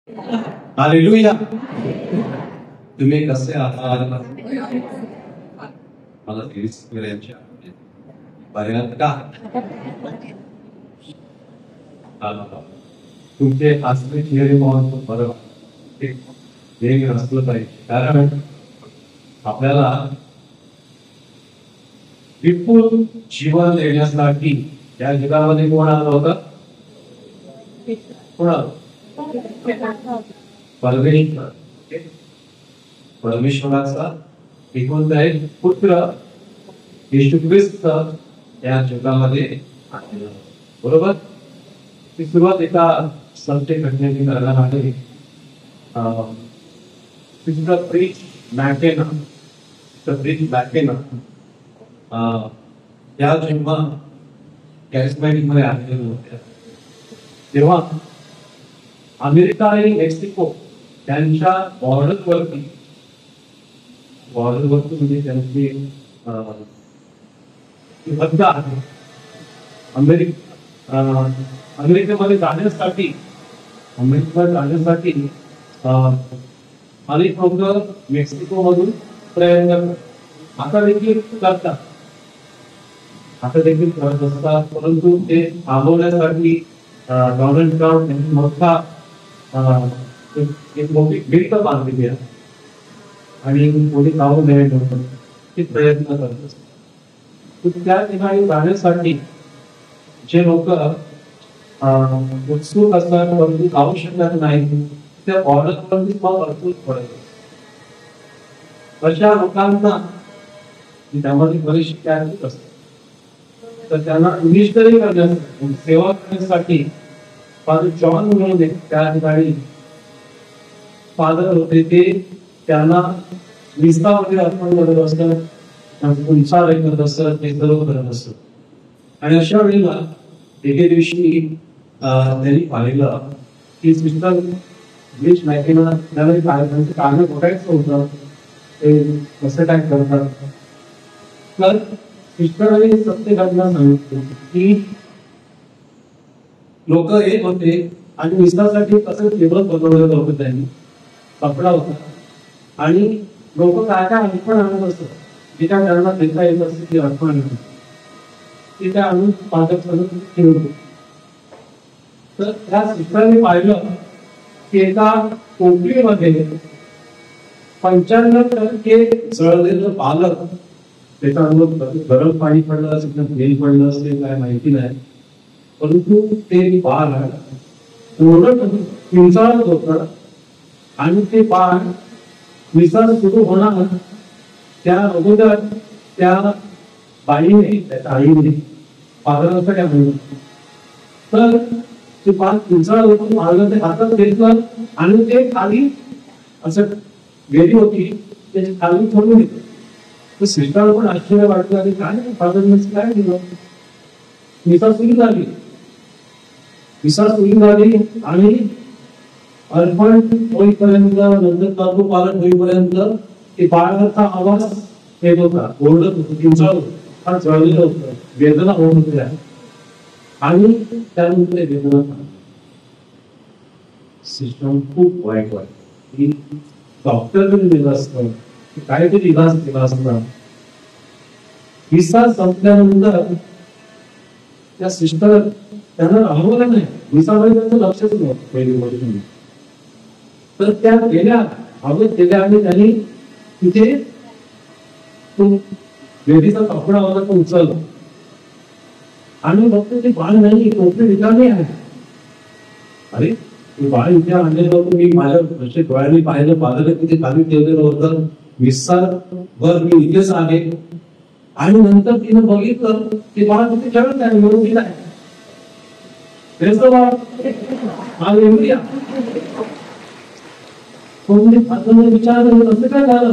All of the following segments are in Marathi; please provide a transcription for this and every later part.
हालेलुया. तुम्ही कसे आहात? मला यांच्या पर्यंत का तुमचे हसरे चेहरे पाहून खूप बरं वाटतं. हे हसलं पाहिजे, कारण आपल्याला विपुल जीवन देण्यासाठी या जगामध्ये कोण आलं होतं? कोण आलं? परमेश्वर. परमेश्वराचा एकुलता एक पुत्र येशू ख्रिस्त या जगामध्ये आलेला. बरोबर. ती सुरुवात एका सत्य घटनेने करणार आहे. या जेव्हा कॅरिस्मॅटिक मध्ये आलेल्या होत्या तेव्हा अमेरिका आणि मेक्सिको त्यांच्या बॉर्डरवरती म्हणजे त्यांची हद्द आहे. अमेरिकेमध्ये जाण्यासाठी अनेक लोक मेक्सिको मधून प्रयत्न आता देखील करत असतात, परंतु ते थांबवण्यासाठी डोनाल्ड ट्रम्प यांनी मोठी भिंत बांधलेली आहे आणि कोणी जाऊ नये म्हणून ते प्रयत्न करत असतात. त्या ठिकाणी जाण्यासाठी जे लोक उत्सुक असतात परंतु जाऊ शकत नाही, त्या बॉर्डरवरती मग अडचण पडत. अशा लोकांना त्यामध्ये बरीचशी तयारी असते, तर त्यांना मिनिस्टरी करण्यासाठी सेवा करण्यासाठी फादर जॉन म्हणून त्या ठिकाणी फादर होते. ते त्यांना विस्ता वगैरे अर्पण करत असतात, उंचार करत असतात, ते सर्व करत असतात. आणि अशा वेळेला एके दिवशी त्यांनी पाहिलं की सिस्टर ब्लिच मॅकेना त्यावेळी कागद बघायचं होतं, ते कसं काय करतात. तर सिस्टरने सत्य घटना सांगितली की लोक येत होते आणि विस्तारासाठी कसं टेबल बनवलेलं होतं, त्यांनी कपडा होता आणि लोक काय काय अर्पण आणत असत, जे त्या घरांना देता येत असते ती अर्पण आणत ते त्या आणून पादक ठेवतो. तर त्या सिस्टरने पाहिलं की एका टोपलीमध्ये 95% जळलेलं पालक, त्याच्यावर गरम पाणी पडलं असेल, तेल पडलं असेल, काय माहिती नाही, परंतु ते बाळ किंचाळत होतं आणि ते बाळ विसर सुरू होणार त्या अगोदर त्या बाईने, त्याच्या आईने पालकाकडे आणलं. तर ते बाळ किंचाळत होतं, पालक ते हातात घेतलं आणि ते खाली असं गेली होती, त्याची खाली ठेवून घेतलं. तर सिस्टरला पण आश्चर्य वाटलं आणि काय फादरने काय केलं. विसर सुरू झाली आणि अर्पण होईपर्यंत, नंतर तर्क पालन होईपर्यंत ते बाळाचा आवाज येत होता, ओरडत होतं, किंचाळत होतं, जळलेलं होतं, वेदना होत होत्या आणि त्यानंतर वेदना सिस्टम खूप वाईट वाटत की डॉक्टरने दिलं असतं, काहीतरी इलाज केला असता. विसा संपल्यानंतर त्या सिस्टर त्यांना राहवलं नाही, विसामध्ये त्यांचं लक्षच नव्हतं पहिली गोष्ट. तर त्या गेल्या गेल्या आणि त्यांनी तिथे तो लेडीचा कपडा होता तो उचलला आणि फक्त ते बाळ नाही, टोपली रिकामी आहे. अरे ते बाळ इथे आणलेलं होतं, मी माझ्या डोळ्यांनी पाहिलं, पाहिलं तिथे खाली ठेवलेलं होतं, विस्तार वर मी इथेच आहे. आणि नंतर तिनं बघितलं ते बाळ तिथे खेळत आहे, मिळून गेला आहे. विचारलं कसं काय झालं,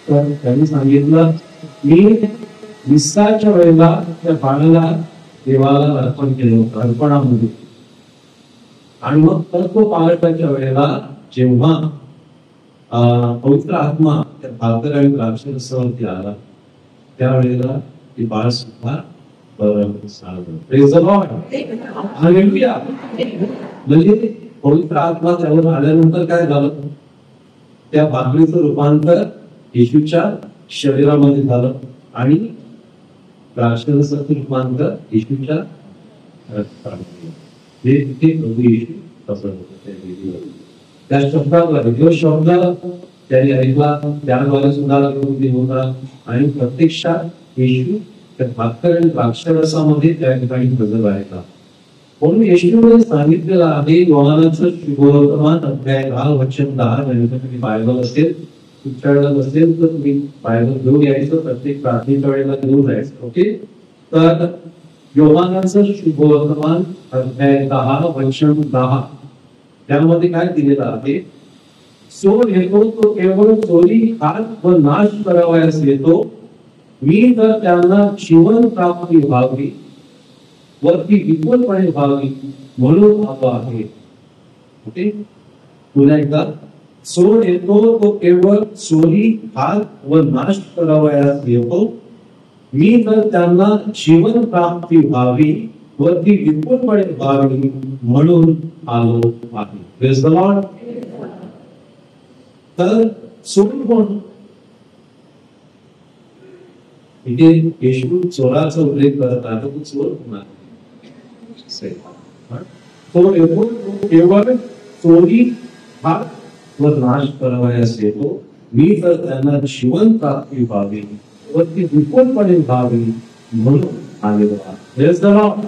तर त्यांनी सांगितलं मी विस्तारच्या वेळेला त्या बाळाला देवाला अर्पण केलं होतं, अर्पणामध्ये. आणि मग तो पालकाच्या वेळेला जेव्हा पवित्र आत्मा त्या भाकर आणि द्राक्षरसावरती आला, त्यावेळेला ते बाळ सुद्धा Praise the Lord. Hallelujah. म्हणजे पवित्र आत्मा त्यावर आल्यानंतर काय झालं, त्या भाकरीचं रूपांतर येशूच्या शरीरामध्ये झालं आणि द्राक्षरसाचं रूपांतर येशूच्या रक्तामध्ये. ते प्रभू येशू तसं होतं. त्या शब्दाद्वारे जो शब्द त्याने ऐकला त्याद्वारे सुद्धा होता आणि प्रत्यक्षात येशू त्या भाकर आणि द्राक्षरसामध्ये त्या ठिकाणी हजर राहिला. म्हणून येशूने सांगितलेलं आहे, योहानाचं शुभवर्तमान अध्याय 10 वचन 10 तुम्ही बायबल असेल तुमच्या वेळेला नसेल तर तुम्ही बायबल घेऊन यायचं, प्रत्येक प्रार्थनेच्या वेळेला घेऊन जायचं. ओके, तर योहानाचं शुभवर्तमान अध्याय 10 वचन 10 त्यामध्ये काय दिलेलं आहे, चोर येतो तो केवळ चोरी, हात व नाश करावयास येतो, मी तर त्यांना जीवन प्राप्ती व्हावी व ती विपुलपणे व्हावी म्हणून आलो आहे. ओके, पुन्हा एकदा, चोर येतो तो केवळ चोरी, हात व नाश करावयास येतो, मी तर त्यांना जीवन प्राप्ती व्हावी व ती विपुलपणे व्हावी म्हणून आलो आहे. Praise the Lord. तर चोर कोण? इथे येशू चोराचा उल्लेख करत आहे, तो चोर होणार तो येतो केवळ चोरी, हात व नाश करावयास येतो, मी तर त्यांना जीवन प्राप्ती व्हावी व ती विपुलपणे व्हावी म्हणून आलेलो आहे. Praise the Lord.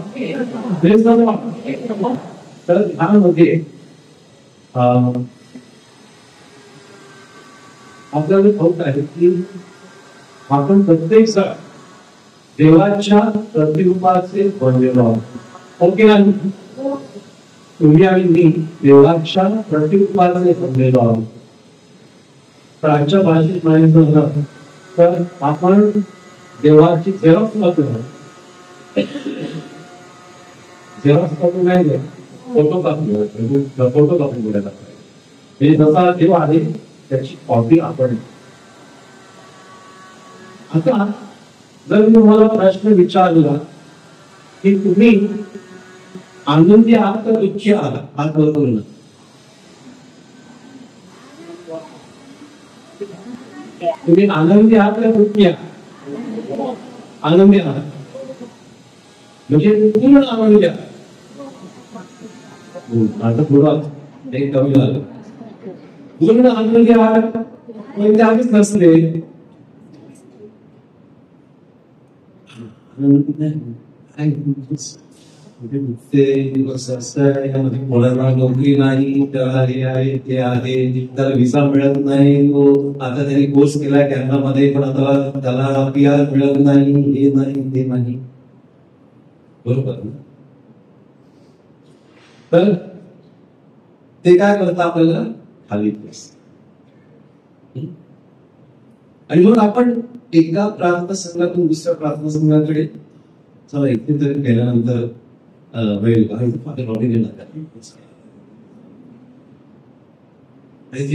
Praise the Lord. तर ह्यामध्ये आपल्याला ठाऊक आहे की आपण प्रत्येक जण देवाच्या प्रतिरूपाचे बनलेलो आहोत. ओके ना, तुम्ही आणि मी देवाच्या प्रतिरूपाचे बनलेलो आहोत. तर आजच्या भाषेत म्हणायचं झालं तर आपण देवाची झेरॉक्स कॉपी नाही, फोटो कॉपी बोलायला पाहिजे. जसा देव आहे त्याची कॉपी आपण. आता जर मी तुम्हाला प्रश्न विचारला की तुम्ही आनंदी आहात का दुःखी आहात, हात वर करून. तुम्ही आनंदी आहात का दुःखी आहात? आनंदी आहात म्हणजे पूर्ण आनंदी आहात. आता थोडं एक कमी झालं. पूर्ण आनंदी आहात म्हणजे आम्हीच नसले. कोणाला नोकरी नाही, त्याला हे आहे ते आहे, त्याला व्हिसा मिळत नाही, तो आता त्याने कोर्स केला कॅनडामध्ये पण आता त्याला PR मिळत नाही, हे नाही ते नाही. बरोबर. तर ते काय करतं आपल्याला खाली आणि मग आपण एका प्रार्थना संघातून दुसऱ्या प्रार्थना संघाकडे चला इथे तरी गेल्यानंतर वेळ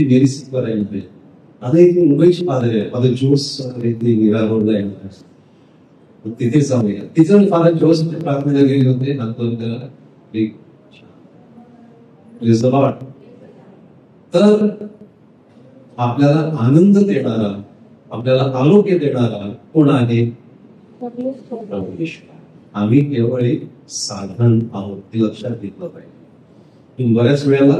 बेरीज करायला पाहिजे. आता इथे मुंबईची पादरी आहे, फादर जोस रोडला येणार, तिथे जाऊया. तिथे फादर जोस प्रार्थना गेले होते नागपूर. तर आपल्याला आनंद देणारा, आपल्याला आरोग्य देणारा कोण आहे? आम्ही केवळ एक साधन आहोत, ते लक्षात घेतलं पाहिजे. बऱ्याच वेळेला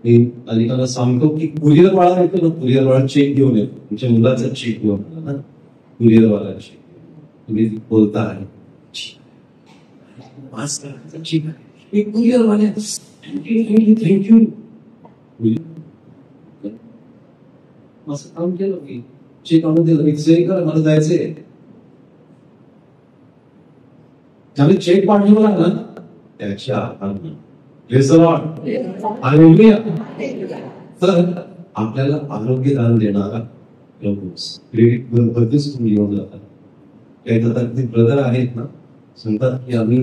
मी अनेकांना सांगतो की कुरिअर वाळा येतो ना, कुरिअर वाळा चेक घेऊन येतो, तुमच्या मुलाचा चेक घेऊन ना, कुरिअर वाला चेक तुम्ही बोलता आहे कुरिअर वाल्या थँक्यू असं काम केलं की चेक आणून दिलं, एक्सरे करा मला जायचंय, त्यामुळे चेक पाठवला ना त्याच्या तर आपल्याला आरोग्यदान देणारा क्रेडिट तुम्ही घेऊन जातात. काही ब्रदर आहेत ना, सांगतात की आम्ही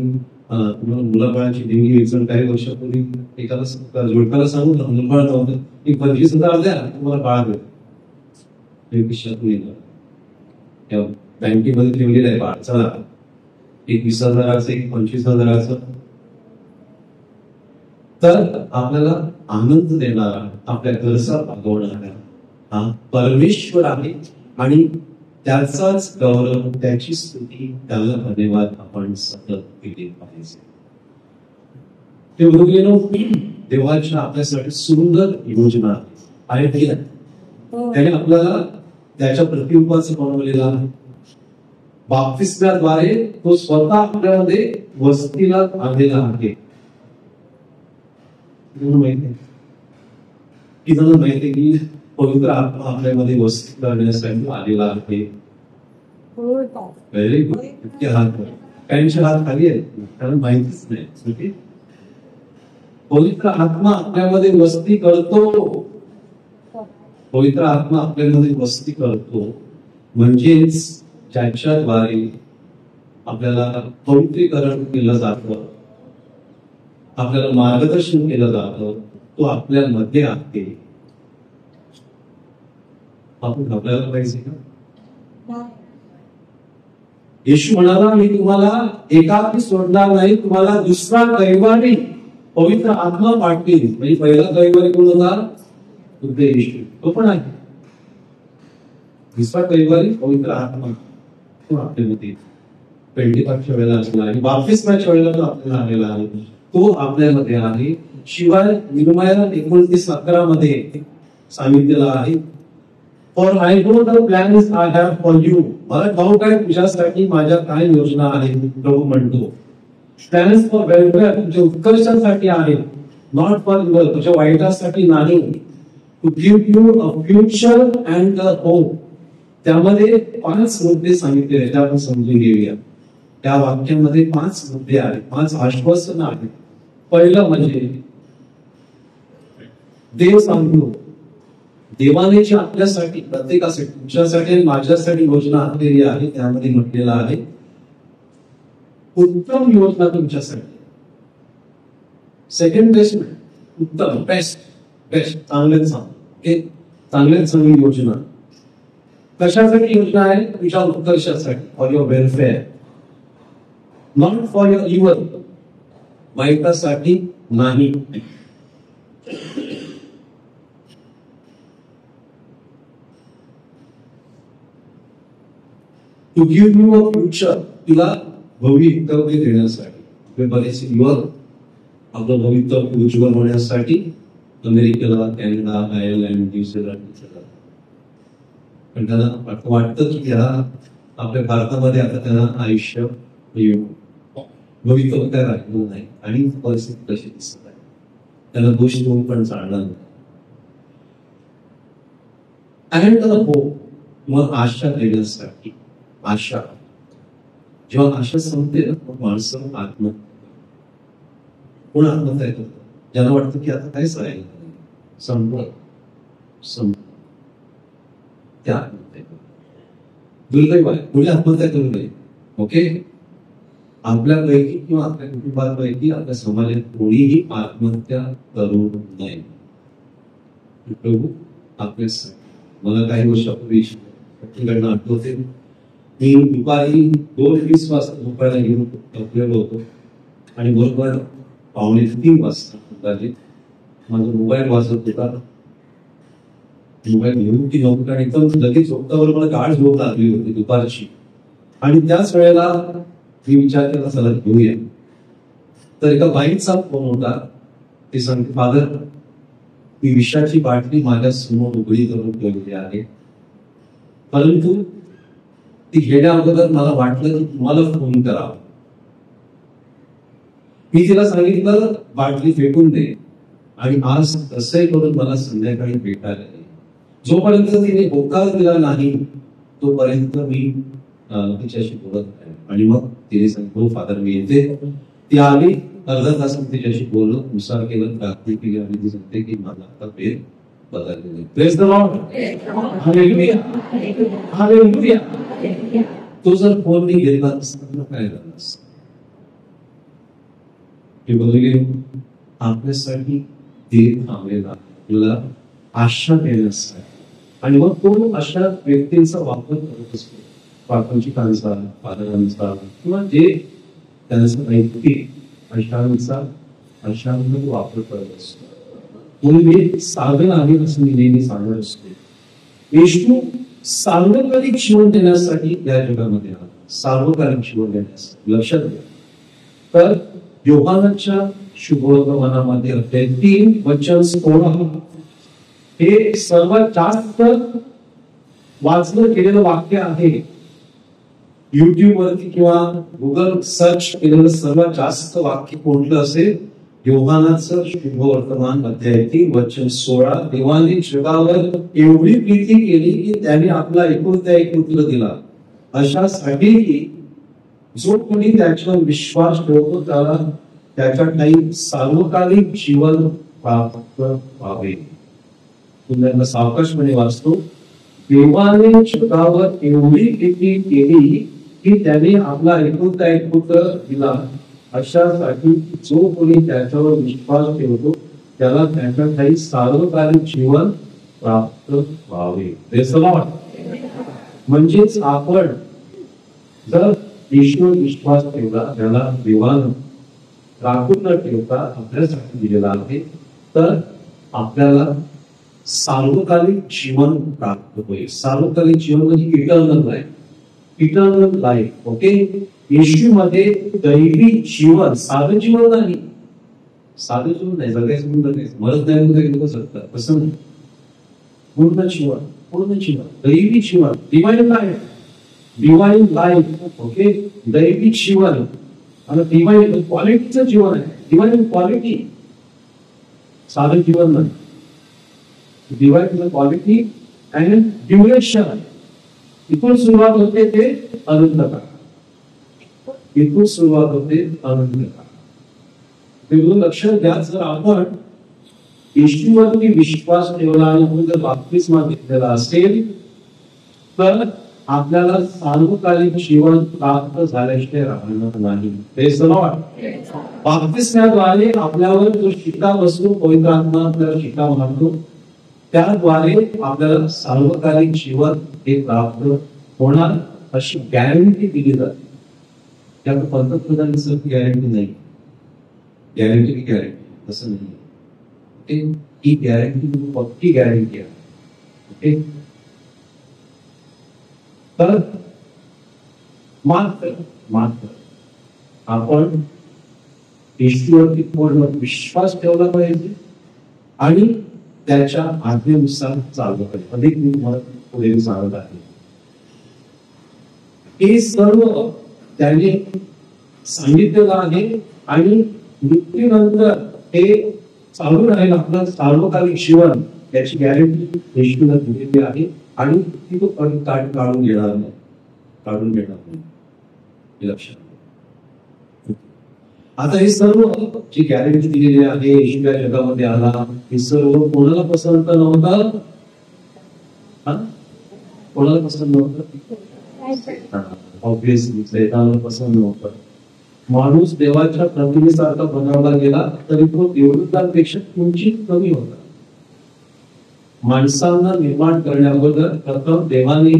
तुम्हाला मुलाबाळाची देणगी वेचून काही वर्षापूर्वी एकाला जोडकाला सांगू ना, मुलबाळ नव्हतं, एक 25,000 द्या तुम्हाला बाळ मिळेल. बँकेमध्ये ठेवलेलं आहे बाळ, चला एक 20,000चं एक 25,000चं तर आपल्याला आनंद देणारा, आपल्या गरजा भागवणारा हा परमेश्वर आहे आणि त्याचाच गौरव, त्याची स्तुती, त्याला धन्यवाद आपण सतत केले पाहिजे. ते बरोबर देवाच्या आपल्यासाठी सुंदर योजना आहे. त्याने आपल्याला त्याच्या प्रतिरूपाचं बनवलेलं आहे. बाप्तिस्म्याद्वारे तो स्वतः आपल्यामध्ये वस्तीला आलेला आहे. माहिती की जण माहिती की पवित्र आत्मा आपल्यामध्ये वस्ती करण्यासाठी आलेला आहे. Very good. इतके हात काहींचे हात खाली आहेत कारण माहितीच नाही. पवित्र आत्मा आपल्यामध्ये वस्ती करतो. पवित्र आत्मा आपल्यामध्ये वस्ती करतो म्हणजेच ज्याच्याद्वारे आपल्याला पवित्रीकरण केलं जातं, आपल्याला मार्गदर्शन केलं जातं, तो आपल्यामध्ये आहे. आपण घाबरायला पाहिजे का? येशू म्हणाला, मी तुम्हाला एकाकी सोडणार नाही, तुम्हाला दुसरा कैवारी पवित्र आत्मा पाठवेल. म्हणजे पहिला कैवारी कोण होता? येशू. तो पण आहे. दुसरा कैवारी पवित्र आत्मा आपल्यामध्ये पेंटिकॉस्टच्या वेळेला आलेला आहे, बाप्तिस्माच्या वेळेला तो आपल्याला आलेला आहे. तो आपल्यामध्ये आहे. शिवाय निर्मया 29:11 मध्ये सांगितलेलं आहे, for I know the plans I have for you. मला ठाऊक आहे तुझ्यासाठी माझ्या काय योजना आहेत. प्रभू म्हणतो प्लॅन्स फॉर वेलफेअर, तुझ्या उत्कर्षासाठी आहेत, नॉट फॉर युअर, तुझ्या वाईटासाठी नाही. To give you a future and a hope. त्यामध्ये 5 मुद्दे सांगितले आहेत, आपण समजून घेऊया. त्या वाक्यामध्ये 5 मुद्दे आहेत, 5 आश्वासन आहेत. पहिलं म्हणजे देव सांगतो, देवाने जी आपल्यासाठी, प्रत्येकासाठी, तुमच्यासाठी माझ्यासाठी योजना आखलेली आहे, त्यामध्ये म्हटलेलं आहे उत्तम योजना तुमच्यासाठी. सेकंड बेस्टमेंट, उत्तम, बेस्ट, बेस्ट, चांगल्यात चांगली योजना. कशासाठी योजना आहे? तुझ्या उत्कर्षासाठी, for your welfare, not for your evil, वाईटासाठी नाही. To give you a future, तुला भवितव्य देण्यासाठी. बरेचसे युवक आपलं भवितव्य उज्ज्वल होण्यासाठी अमेरिकेला, कॅनडा, आयर्लंड, न्यूझीलंड, पण त्यांना वाटतं की आपल्या भारतामध्ये आता त्यांना आयुष्य भवितव्य काय राहिलं नाही आणि परिस्थिती कशी दिसत आहे, त्यांना दोष देऊन पण चालणार नाही. अँड होप, मग आशा देण्यासाठी. आशा, जेव्हा आशा संपते ना, माणसं आत्महत्या. कोण आत्महत्या करतं? ज्यांना वाटतं की आता काहीच राहिलं नाही, संपलं, त्या आत्महत्या करतात. दुर्दैव आहे, कोणी आत्महत्या करू नये. ओके, आपल्यापैकी किंवा आपल्या कुटुंबापैकी, आपल्या समाजात कोणीही आत्महत्या करू नये. प्रभू आपल्या, मला काही वर्षापूर्वी घटना आठवते. मी दुपारी 2:20 वाजता झोपायला घेऊन झोपलेलो होतो आणि बरोबर 2:45 वाजता माझा मोबाईल वाजत होता. मोबाईल घेऊन की नव्हतं आणि एकदम लगेच झोपतावर मला गाढ झोप लागली होती दुपारची. आणि त्याच वेळेला मी विचार केला चला घेऊया. तर एका बाईचा फोन होता. ती सांगते, फादर, ती विषाची बाटली माझ्या समोर उघडी करून ठेवली आहे, परंतु ती घेण्या अगोदर मला वाटलं की तुम्हाला फोन करावा. मी तिला सांगितलं बाटली फेकून दे आणि आज कसंही करून मला संध्याकाळी भेटायला येईल. जोपर्यंत तिने होकार दिला नाही तोपर्यंत मी तिच्याशी बोलत आहे. आणि मग तिने सांगितलं, फादर मी येते. ती आली, अर्धा तास तिच्याशी बोललो, नुसार केलं, प्रार्थना केली आणि ती सांगते की मला आता वेळ बदललेली. Praise the Lord, hallelujah, hallelujah. तो जर फोन मी घेतला असता काय झालं असतं? हे बोलले, आपल्यासाठी देव थांबलेला, तुला आशा देण्यासाठी. आणि मग तो अशा व्यक्तींचा वापर करत असतो, प्रापंचिकांचा, पालकांचा, किंवा जे त्यांचा नैतिक अशांचा अशांमध्ये वापर करत असतो. म्हणून हे साधन आहे असं मी नेहमी सांगत असतो. विष्णू सार्वकालिक जीवन देण्यासाठी या जगामध्ये आला, सार्वकालिक जीवन देण्यासाठी. लक्षात घ्या. तर योहानाच्या शुभवर्तमानामध्ये अध्याय 3 वचन 16 हे सर्वात जास्त वाचलं केलेलं वाक्य आहे. युट्यूब वरती किंवा गुगल सर्च केलेलं सर्वात जास्त वाक्य कोणतं असेल? योहानाचं शुभवर्तमान अध्याय 3 वचन 16. देवाने जगावर एवढी प्रीती केली की त्याने आपला एकुलता एक पुत्र दिला, अशासाठी की जो कोणी त्याच्यावर विश्वास ठेवतो त्याला त्याच्या काही सार्वकालिक जीवन प्राप्त व्हावे. पुन्हा सावकाशपणे वाचतो. देवाने जगावर एवढी प्रीती केली की त्याने आपला एकुलता एक पुत्र दिला, अशासाठी जो कोणी त्याच्यावर विश्वास ठेवतो त्याला त्याच्या काही सार्वकालिक जीवन प्राप्त व्हावे. म्हणजेच आपण जर ईश्वर विश्वास ठेवला, त्याला देवानं राखून न ठेवता आपल्यासाठी दिलेला आहे, तर आपल्याला सार्वकालिक जीवन प्राप्त होईल. सार्वकालिक जीवन म्हणजे eternal life. Eternal life. Okay. येशूमध्ये दैवी जीवन, साधं जीवन नाही, साधं जीवन नाही, जगायचं म्हणून जगायचं, मरत नाही म्हणून लोक जगतात, कसं नाही. पूर्ण जीवन, पूर्ण जीवन, दैवी जीवन, divine life, divine life. Okay. दैवी जीवन आणि डिवाइन क्वालिटीचं जीवन आहे. डिवाइन क्वालिटी, साधं जीवन नाही. Divine quality and duration. इथून सुरुवात होते ते अनंत काळ. इथून सुरुवात होते अनंत काळ. ते लक्षात घ्या. जर आपण येशूवरती विश्वास ठेवला आणि आपण जर बाप्तिस्मा घेतलेला असेल तर आपल्याला सार्वकालिक जीवन प्राप्त झाल्याशिवाय राहणार नाही. बाप्तिस्म्याद्वारे आपल्यावर जो शिक्का बसतो, पवित्र आत्मा आपल्याला शिक्का मारतो, त्याद्वारे आपल्याला सार्वकालिक जीवन हे प्राप्त होणार अशी गॅरंटी दिली जाते. त्यात पंतप्रधानांचं गॅरंटी नाही. गॅरंटी की गॅरंटी असं नाही. ही गॅरंटी पक्की गॅरंटी आहे. ओके. तर मात्र आपण येशूवरती पूर्ण विश्वास ठेवला पाहिजे आणि त्याच्या आज्ञेनुसार चाललं पाहिजे. अधिक मी तुम्हाला पुढे सांगत आहे. हे सर्व त्याने सांगितलेलं आहे आणि मृत्यूनंतर हे चालू राहील आपलं सार्वकालिक जीवन, याची गॅरंटी येशूला दिलेली आहे आणि ती तो काढून घेणार नाही, काढून घेणार नाही. लक्षात. आता हे सर्व जी गॅरंटी दिलेली आहे, येशू या जगामध्ये आला, हे सर्व कोणाला पसंत नव्हतं? कोणाला पसंत नव्हतं? ऑब्विसली सैतानाला पसंत नव्हतं. माणूस देवाच्या प्रतिमेसारखा बनवला गेला तरी तो देवदूतांपेक्षा किंचित कमी होता. माणसांना निर्माण करण्याबद्दल प्रथम देवाने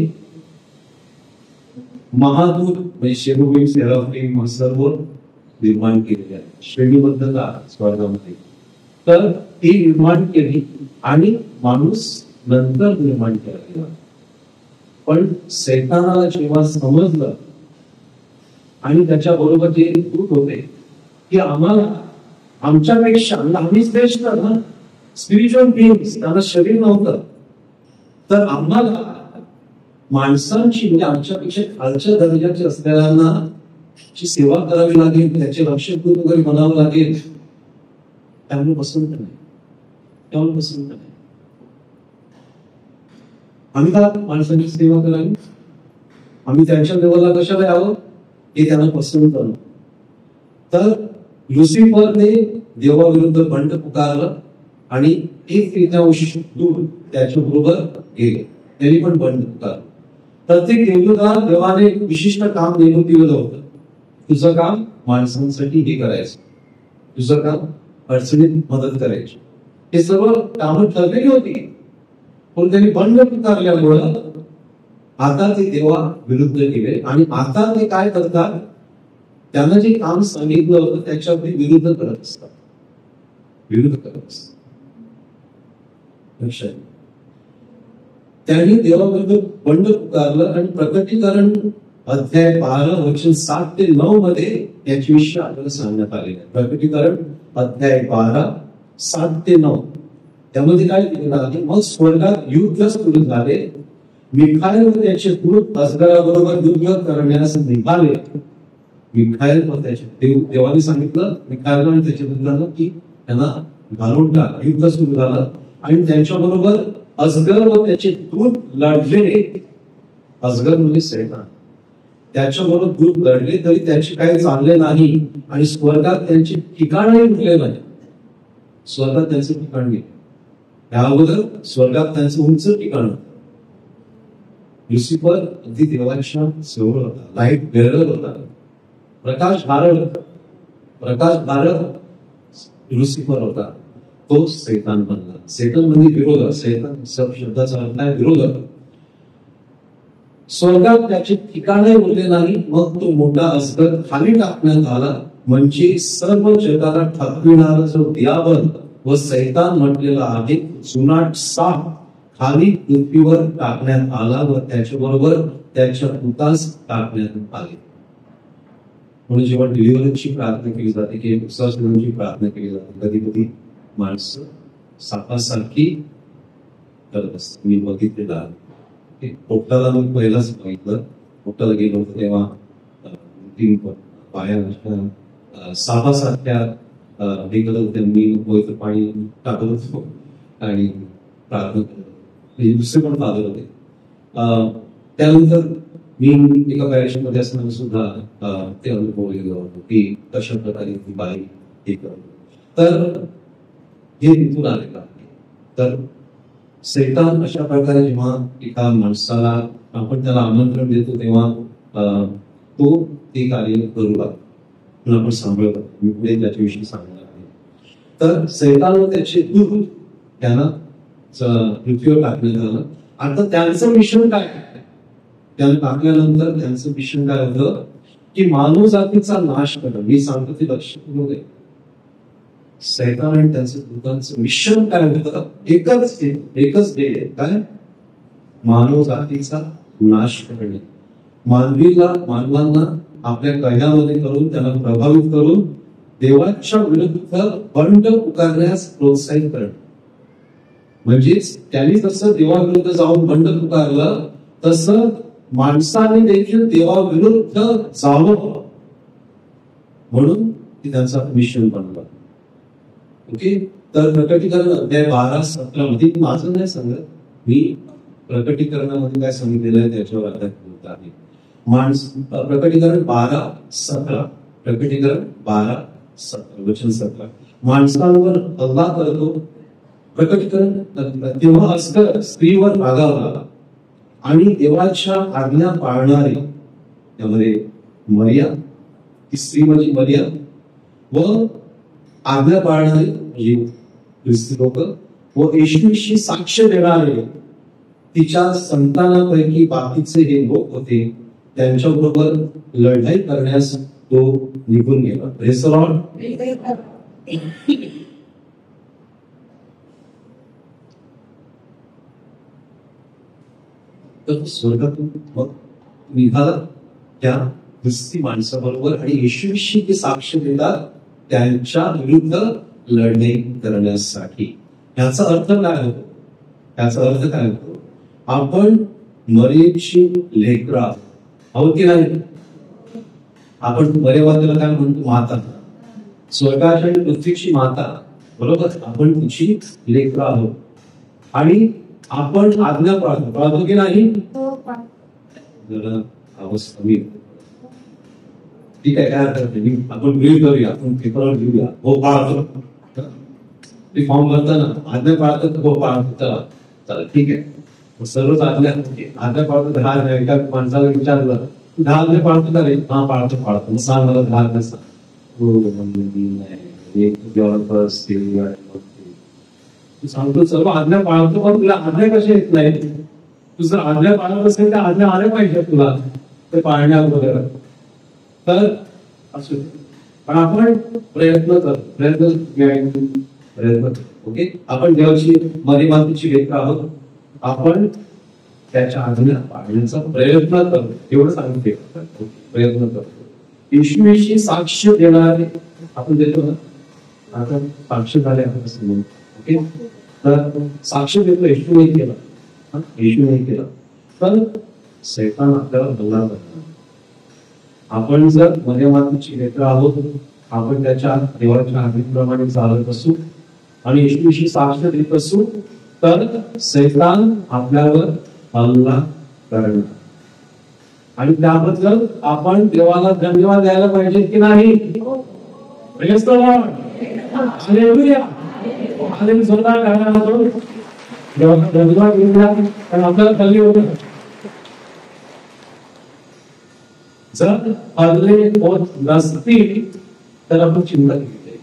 महादूत म्हणजे शेरुबीम, सेराफीम सर्व निर्माण केलेले आहे. श्रेणीबद्दल स्वर्गामध्ये तर ती निर्माण केली आणि माणूस नंतर निर्माण केला. पण सैतानाला जेव्हा समजलं आणि त्याच्या बरोबर जे दूत होते की आम्हाला आमच्यापेक्षा आम्ही श्रेष्ठ ना, स्पिरिच्युअल बीइंग्स, त्यांना शरीर नव्हतं, तर आम्हाला माणसांची म्हणजे आमच्यापेक्षा खालच्या दर्जाची असलेल्यांना ची सेवा करावी लागेल, त्याचे रक्षक वगैरे बनावं लागेल. त्यामुळे पसंत नाही, त्यामुळे पसंत नाही. आम्ही का माणसांची सेवा करावी? आम्ही त्यांच्या लेवलला कशाला यावं हे त्यांना पसंत करू. तर लुसिफरने देवाविरुद्ध बंड पुकारलं आणि एक तृतीयांश दूत त्याच्या बरोबर गेले, त्यांनी पण बंड पुकारलं. प्रत्येक देवदूताला देवाने विशिष्ट काम नेमून दिलेलं होतं. तुझं काम माणसांसाठी हे करायचं, तुझं काम अडचणीत मदत करायची, हे सर्व कामं ठरलेली होती. पण त्यांनी बंड पुकारल्यामुळं आता ते देवा विरुद्ध गेले आणि आता ते काय करतात? त्यांना जे काम सांगितलं होतं त्याच्यावरती विरुद्ध करत असतात. विरोध करत असतात. लक्षात घ्या. त्यांनी देवाबरोबर बंड पुकारलं आणि प्रकटीकरण अध्याय 12 वचन 7 ते 9 मध्ये याच्याविषयी आपल्याला सांगण्यात आलेलं आहे. प्रकटीकरण अध्याय 12 7 ते 9 त्यामध्ये काय लिहिलं आहे, मग स्वर्गात युद्ध सुरू झाले. मिखाएल व त्याचे दूत अजगराबरोबर युद्ध करण्यास निघाले. मिखाएल व त्याचे देवाने सांगितलं मिखाएल आणि त्याच्या दूतांना की त्यांना घालून टाक. युद्ध सुरू झालं आणि त्यांच्याबरोबर अजगर व त्याचे दूत लढले. अजगर म्हणजे सैतान. त्याच्याबरोबर दूत लढले तरी त्याचे काही चालले नाही आणि स्वर्गात त्यांचे ठिकाणही उठले नाही. स्वर्गात त्यांचं ठिकाण गेले. त्या अगोदर स्वर्गात त्यांचं उंच ठिकाण. लुसिफर अगदी देवाच्या जवळ होता. लाईट बेरर होता. प्रकाश भारत लुसिफर होता. तो सैतान बनला. सैतान म्हणजे विरोधक. सैतान शब्दाचा अर्थ आहे विरोधक. स्वर्गात त्याचे ठिकाणही उरले नाही. मग तो मोठा अजगर खाली टाकण्यात आला. म्हणजे सर्व जगाला ठपविणारा जो दियाबल व सैतान म्हटलेला आहे जुनाट साप खाली पृथ्वीवर टाकण्यात आला व त्याच्याबरोबर त्याच्या दूतास टाकण्यात आले. म्हणून जेव्हा डिलिव्हरन्सची प्रार्थना केली जाते की सहस्रांची प्रार्थना केली जाते कधी कधी माणसं सापासारखी करत असतात. मी बघितलेलं आहे. पोपटाला मग पहिलाच बघितलं. पोपटाला गेलो होतो तेव्हा 3 पाया सापासारख्या हे करत होते. मी पाणी टाकत होतो आणि प्रार्थना करत होतो. दुसरे पण फादर होते. त्यानंतर मी एका पॅरिश मध्ये असताना सुद्धा ते अनुभव गेलो होतो की कशा प्रकारे ती बाई हे करत. तर हे तिथून आलेलं आहे. तर सैतान अशा प्रकारे जेव्हा एका माणसाला आपण त्याला आमंत्रण देतो तेव्हा तो ते कार्य करू लागतो. आपण सांभाळतो. मी पुढे त्याच्याविषयी सांगणार आहे. तर सैतान व त्याचे दूत त्यांना पृथ्वीवर टाकण्यात आलं. आता त्यांचं मिशन काय? त्यांना टाकल्यानंतर त्यांचं मिशन काय होतं की मानव जातीचा नाश करणं. मी सांगतो ते लक्ष ठेवू दे. सैतान आणि त्यांचं दूतांचं मिशन काय होतं? एकच ध्येय काय? मानव जातीचा नाश करणे. मानवांना आपल्या कैद्यामध्ये करून त्यांना प्रभावित करून देवाच्या विरुद्ध बंड पुकारण्यास प्रोत्साहित करणं. म्हणजेच त्यांनी जसं देवाविरुद्ध जाऊन बंड पुकारलं तसं माणसाने देखील देवाविरुद्ध जावं म्हणून त्यांचा मिशन बनला. ओके. तर प्रकटीकरण अध्याय 12-17 मध्ये माझं नाही सांगत, मी प्रकटीकरणामध्ये काय सांगितलेलं आहे त्याच्यावर आधारित बोलत आहे. प्रकटीकरण 12-17 प्रकटीकरण 12-17 वचन 17 माणसांवर हल्ला करतो. प्रकटीकरण तेव्हा अजगर स्त्रीवर रागावला आणि देवाच्या आज्ञा पाळणारी त्यामध्ये मरिया, ती स्त्री म्हणजे मरिया व आज्ञा पाळणारी म्हणजे ख्रिस्ती लोक व येशूशी साक्ष देणारे तिच्या संतानापैकी बाकीचे हे लोक होते. त्यांच्याबरोबर लढाई करण्यास तो निघून गेला. Praise the Lord. तर स्वर्गातून मग निघाला त्या ख्रिस्ती माणसाबरोबर आणि येशूशी ते साक्ष देतात त्यांच्या विरुद्ध लढणे करण्यासाठी. याचा अर्थ काय होतो? याचा अर्थ काय होतो? आपण मरियेची लेकरं आहोत की नाही? आपण मरेवाद्याला काय म्हणतो? माता. स्वर्गाची आणि पृथ्वीची माता, बरोबर? आपण तिची लेकरं आहोत आणि आपण आज्ञा पाळतो की नाही? जरा आवाज कमी. ठीक आहे, काय हरकत नाही. आपण ग्रील करूया, आपण पेपरवर घेऊया. हो पाळतो. ते फॉर्म भरताना आज्ञा पाळतात. हो पाळतो. चला चला ठीक आहे. सर्वच आज्ञा पाळतो. 10 एका माणसाला विचारलं 10 आज्ञा पाळतो का रे? हा पाळतो. मग सांग मला 10 आज्ञा सांग. सांगतो सर्व आज्ञा पाळतो, पण तुला आज्ञा कशा येत नाही? तू जर आज्ञा पाळत असेल तर आज्ञा आल्या पाहिजे तुला ते पाळण्या वगैरे. तर असू पण आपण प्रयत्न प्रयत्न करतो. ओके, आपण देवाची मातीची लेकरं आहोत. आपण त्याच्या आज्ञा पाळण्याचा प्रयत्न करतो, एवढं सांगते. प्रयत्न करतो. येशूविषयी साक्ष देणारे आपण देतो ना, आता साक्ष झाले आपण असं म्हणतो. ओके, तर साक्ष देतो येशू नाही केला, येशू नाही केला तर सैतान आपल्याला हल्ला करतो. आपण जर मातीची लेकरं आहोत, आपण त्याच्या देवाच्या आज्ञेप्रमाणे चालत असू आणि येशूविषयी साक्ष देत असू तर सैतान आपल्यावर हल्ला करणार. आणि त्याबद्दल आपण देवाला धन्यवाद द्यायला पाहिजे की नाही? Praise the Lord. Hallelujah. आणि स्वतः काय होतो, देवाला धन्यवाद देऊया आणि आपल्याला खाली होतं. जर हल्ले होत नसतील तर आपण चिंता केली पाहिजे.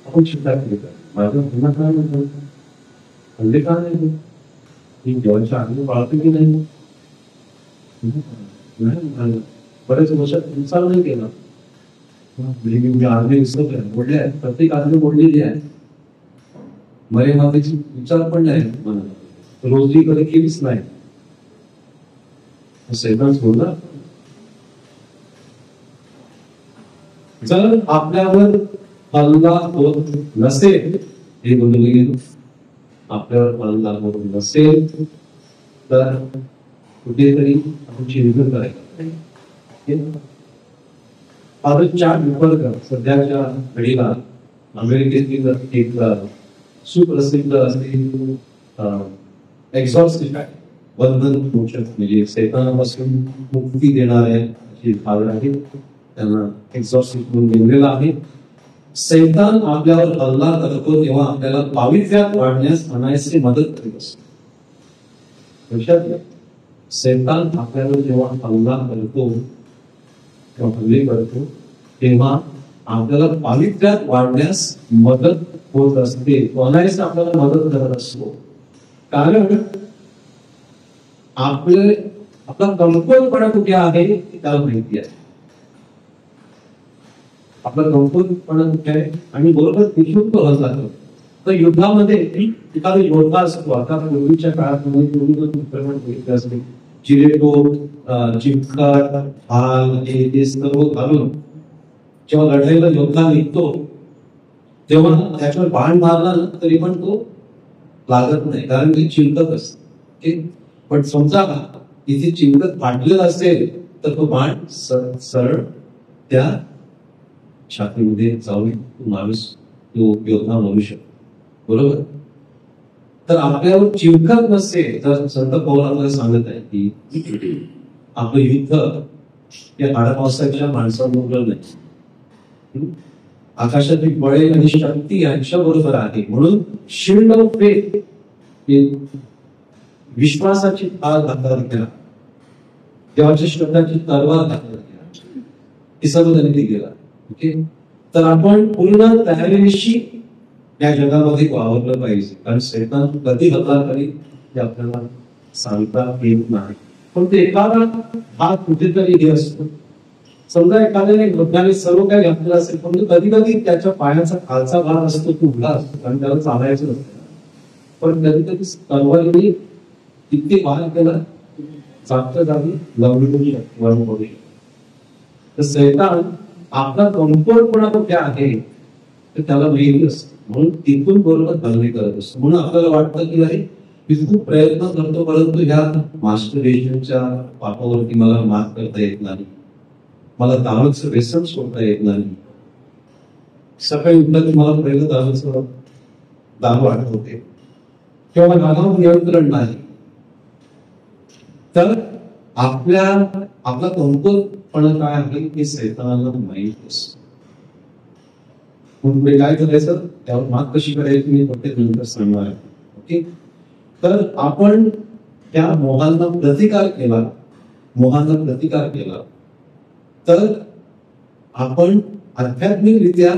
आपण चिंता केली पाहिजे. माझं पुन्हा काय म्हणतो, हल्ले का नाही होत? ही देवाच्या आज्ञा पाळतो की नाही? बरेच वर्षात विचार नाही केला. आज्ञा विसरतोय, बोलले आहेत, प्रत्येक आज्ञा बोललेली आहे. मातेची विचार पण नाही मनात, रोजी कधी केलीच नाही. सैतान बोलला, जर आपल्यावर हल्ला होत नसेल, हे बोलले गेलो, आपल्यावर हल्ला होत नसेल तर कुठेतरी आपण चिंतन करायचं. आजच्या विपर्क सध्याच्या घडीला अमेरिकेतील एक सुप्रसिद्ध असे एक्झॉर्सिस्ट आहे, बंधन मोचक, म्हणजे सैतानापासून मुक्ती देणारे अशी भाग आहे, त्यांना एक्झॉर्सिस्ट म्हणून नेमलेला आहे. सैतान आपल्यावर हल्ला करतो तेव्हा आपल्याला पावित्र्यात वाढण्यास अनायासे मदत करीत असतो. लक्षात घ्या, सैतान आपल्याला जेव्हा हल्ला करतो किंवा हल्ले करतो तेव्हा आपल्याला पावित्र्यात वाढण्यास मदत होत असते, अनायासे आपल्याला मदत करत असतो. कारण आपला कमकुवतपणा कुठे आहे त्याला माहिती आहे. आपला कमकुवतपणा कुठे आहे आणि बरोबर निशुल्क हल्ला करतो. तर युद्धामध्ये एखादा योद्धा असतो, आता पूर्वीच्या काळात प्रमाण बघितलं असते, जिलेटो, चिमखार, भाल हे सर्व घालून जेव्हा लढाईला योद्धा निघतो तेव्हा त्याच्यावर बाण मारला तरी पण तो लागत नाही, कारण ते चिंतत असत. पण समजा इथे चिंतत फाटलेला असेल तर तो बाण सरळ त्या छातीमध्ये जाऊन माणूस तो योद्धा म्हणू शकतो. बरोबर. तर आपल्यावर चिंतत नसेल तर संत पौल आपल्याला सांगत आहे की आपलं युद्ध या काळा पावसाच्या माणसाबरोबर नाही, आकाशातील बळे आणि शक्ती यांच्या बरोबर आहे. म्हणून शिल्ड ऑफ फेथ, विश्वासाची तार हातात घ्या, देवाच्या शब्दाची तलवार हातात घ्या, हे सर्व त्यांनी केला. ओके, तर आपण पूर्ण तयारीनिशी या जगामध्ये वावरलं पाहिजे, कारण सैतान कधी हल्ला करील ते आपल्याला सांगता येत नाही. पण ते एखादा भाग कुठेतरी हे असतो. समजा एखाद्याने योद्ध्याने सर्व काही घातलेलं असेल, पण कधी कधी त्याच्या पायाचा खालचा भाग असतो तो उघडा असतो, कारण त्याला चालायचं नसतं. पण कधी कधी तलवारीने तितके भाग केला जागच्या जागी लवणी वरून पडू शकतो. तर सैतान आपला कमकुवतपणा कुठे आहे तर त्याला माहिती असतं, म्हणून तिथून बरोबर हल्ले करत असतो. म्हणून आपल्याला वाटतं की अरे मी खूप प्रयत्न करतो, परंतु ह्या मास्टरबेशनच्या पापावरती मला मात करता येत नाही, मला दारूचं व्यसन सोडता येत नाही. सकाळी उठलं की मला पहिलं दारू आठवते किंवा गावावर नियंत्रण नाही. तर आपला कमकुवतपणा काय आहे हे सैतानाला माहित असतं. पुढे काय करायचं, त्यावर मात कशी करायची मी प्रत्येक नंतर सांगणार आहे. ओके, तर आपण त्या मोहांना प्रतिकार केला तर आपण आध्यात्मिकरित्या